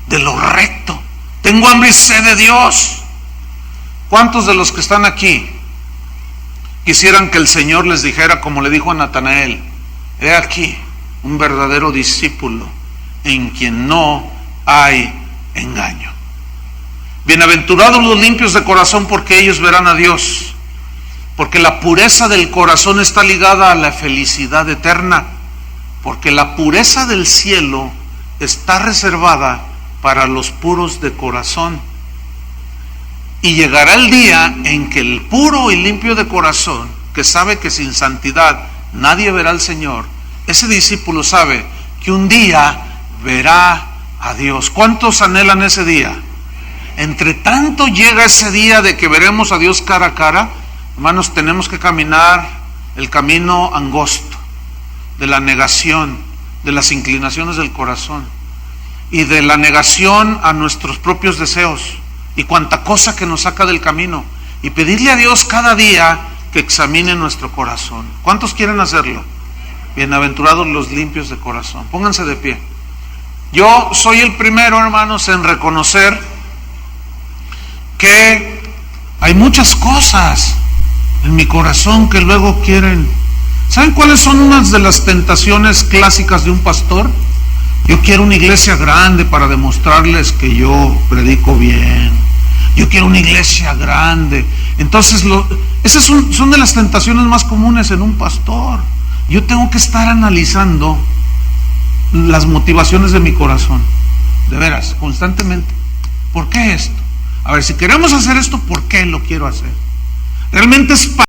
de lo recto. Tengo hambre y sed de Dios. ¿Cuántos de los que están aquí quisieran que el Señor les dijera, como le dijo a Natanael, he aquí un verdadero discípulo en quien no hay engaño. Bienaventurados los limpios de corazón, porque ellos verán a Dios. Porque la pureza del corazón está ligada a la felicidad eterna. Porque la pureza del cielo está reservada para los puros de corazón. Y llegará el día en que el puro y limpio de corazón, que sabe que sin santidad nadie verá al Señor, ese discípulo sabe que un día verá a Dios. ¿Cuántos anhelan ese día? Entre tanto llega ese día de que veremos a Dios cara a cara, hermanos, tenemos que caminar el camino angosto de la negación, de las inclinaciones del corazón y de la negación a nuestros propios deseos y cuanta cosa que nos saca del camino, y pedirle a Dios cada día que examine nuestro corazón. ¿Cuántos quieren hacerlo? Bienaventurados los limpios de corazón. Pónganse de pie. Yo soy el primero, hermanos, en reconocer que hay muchas cosas en mi corazón que luego quieren. ¿Saben cuáles son unas de las tentaciones clásicas de un pastor? Yo quiero una iglesia grande para demostrarles que yo predico bien. Yo quiero una iglesia grande. Entonces, esas son de las tentaciones más comunes en un pastor. Yo tengo que estar analizando las motivaciones de mi corazón, de veras, constantemente. ¿Por qué esto? A ver, si queremos hacer esto, ¿por qué lo quiero hacer? ¿Realmente es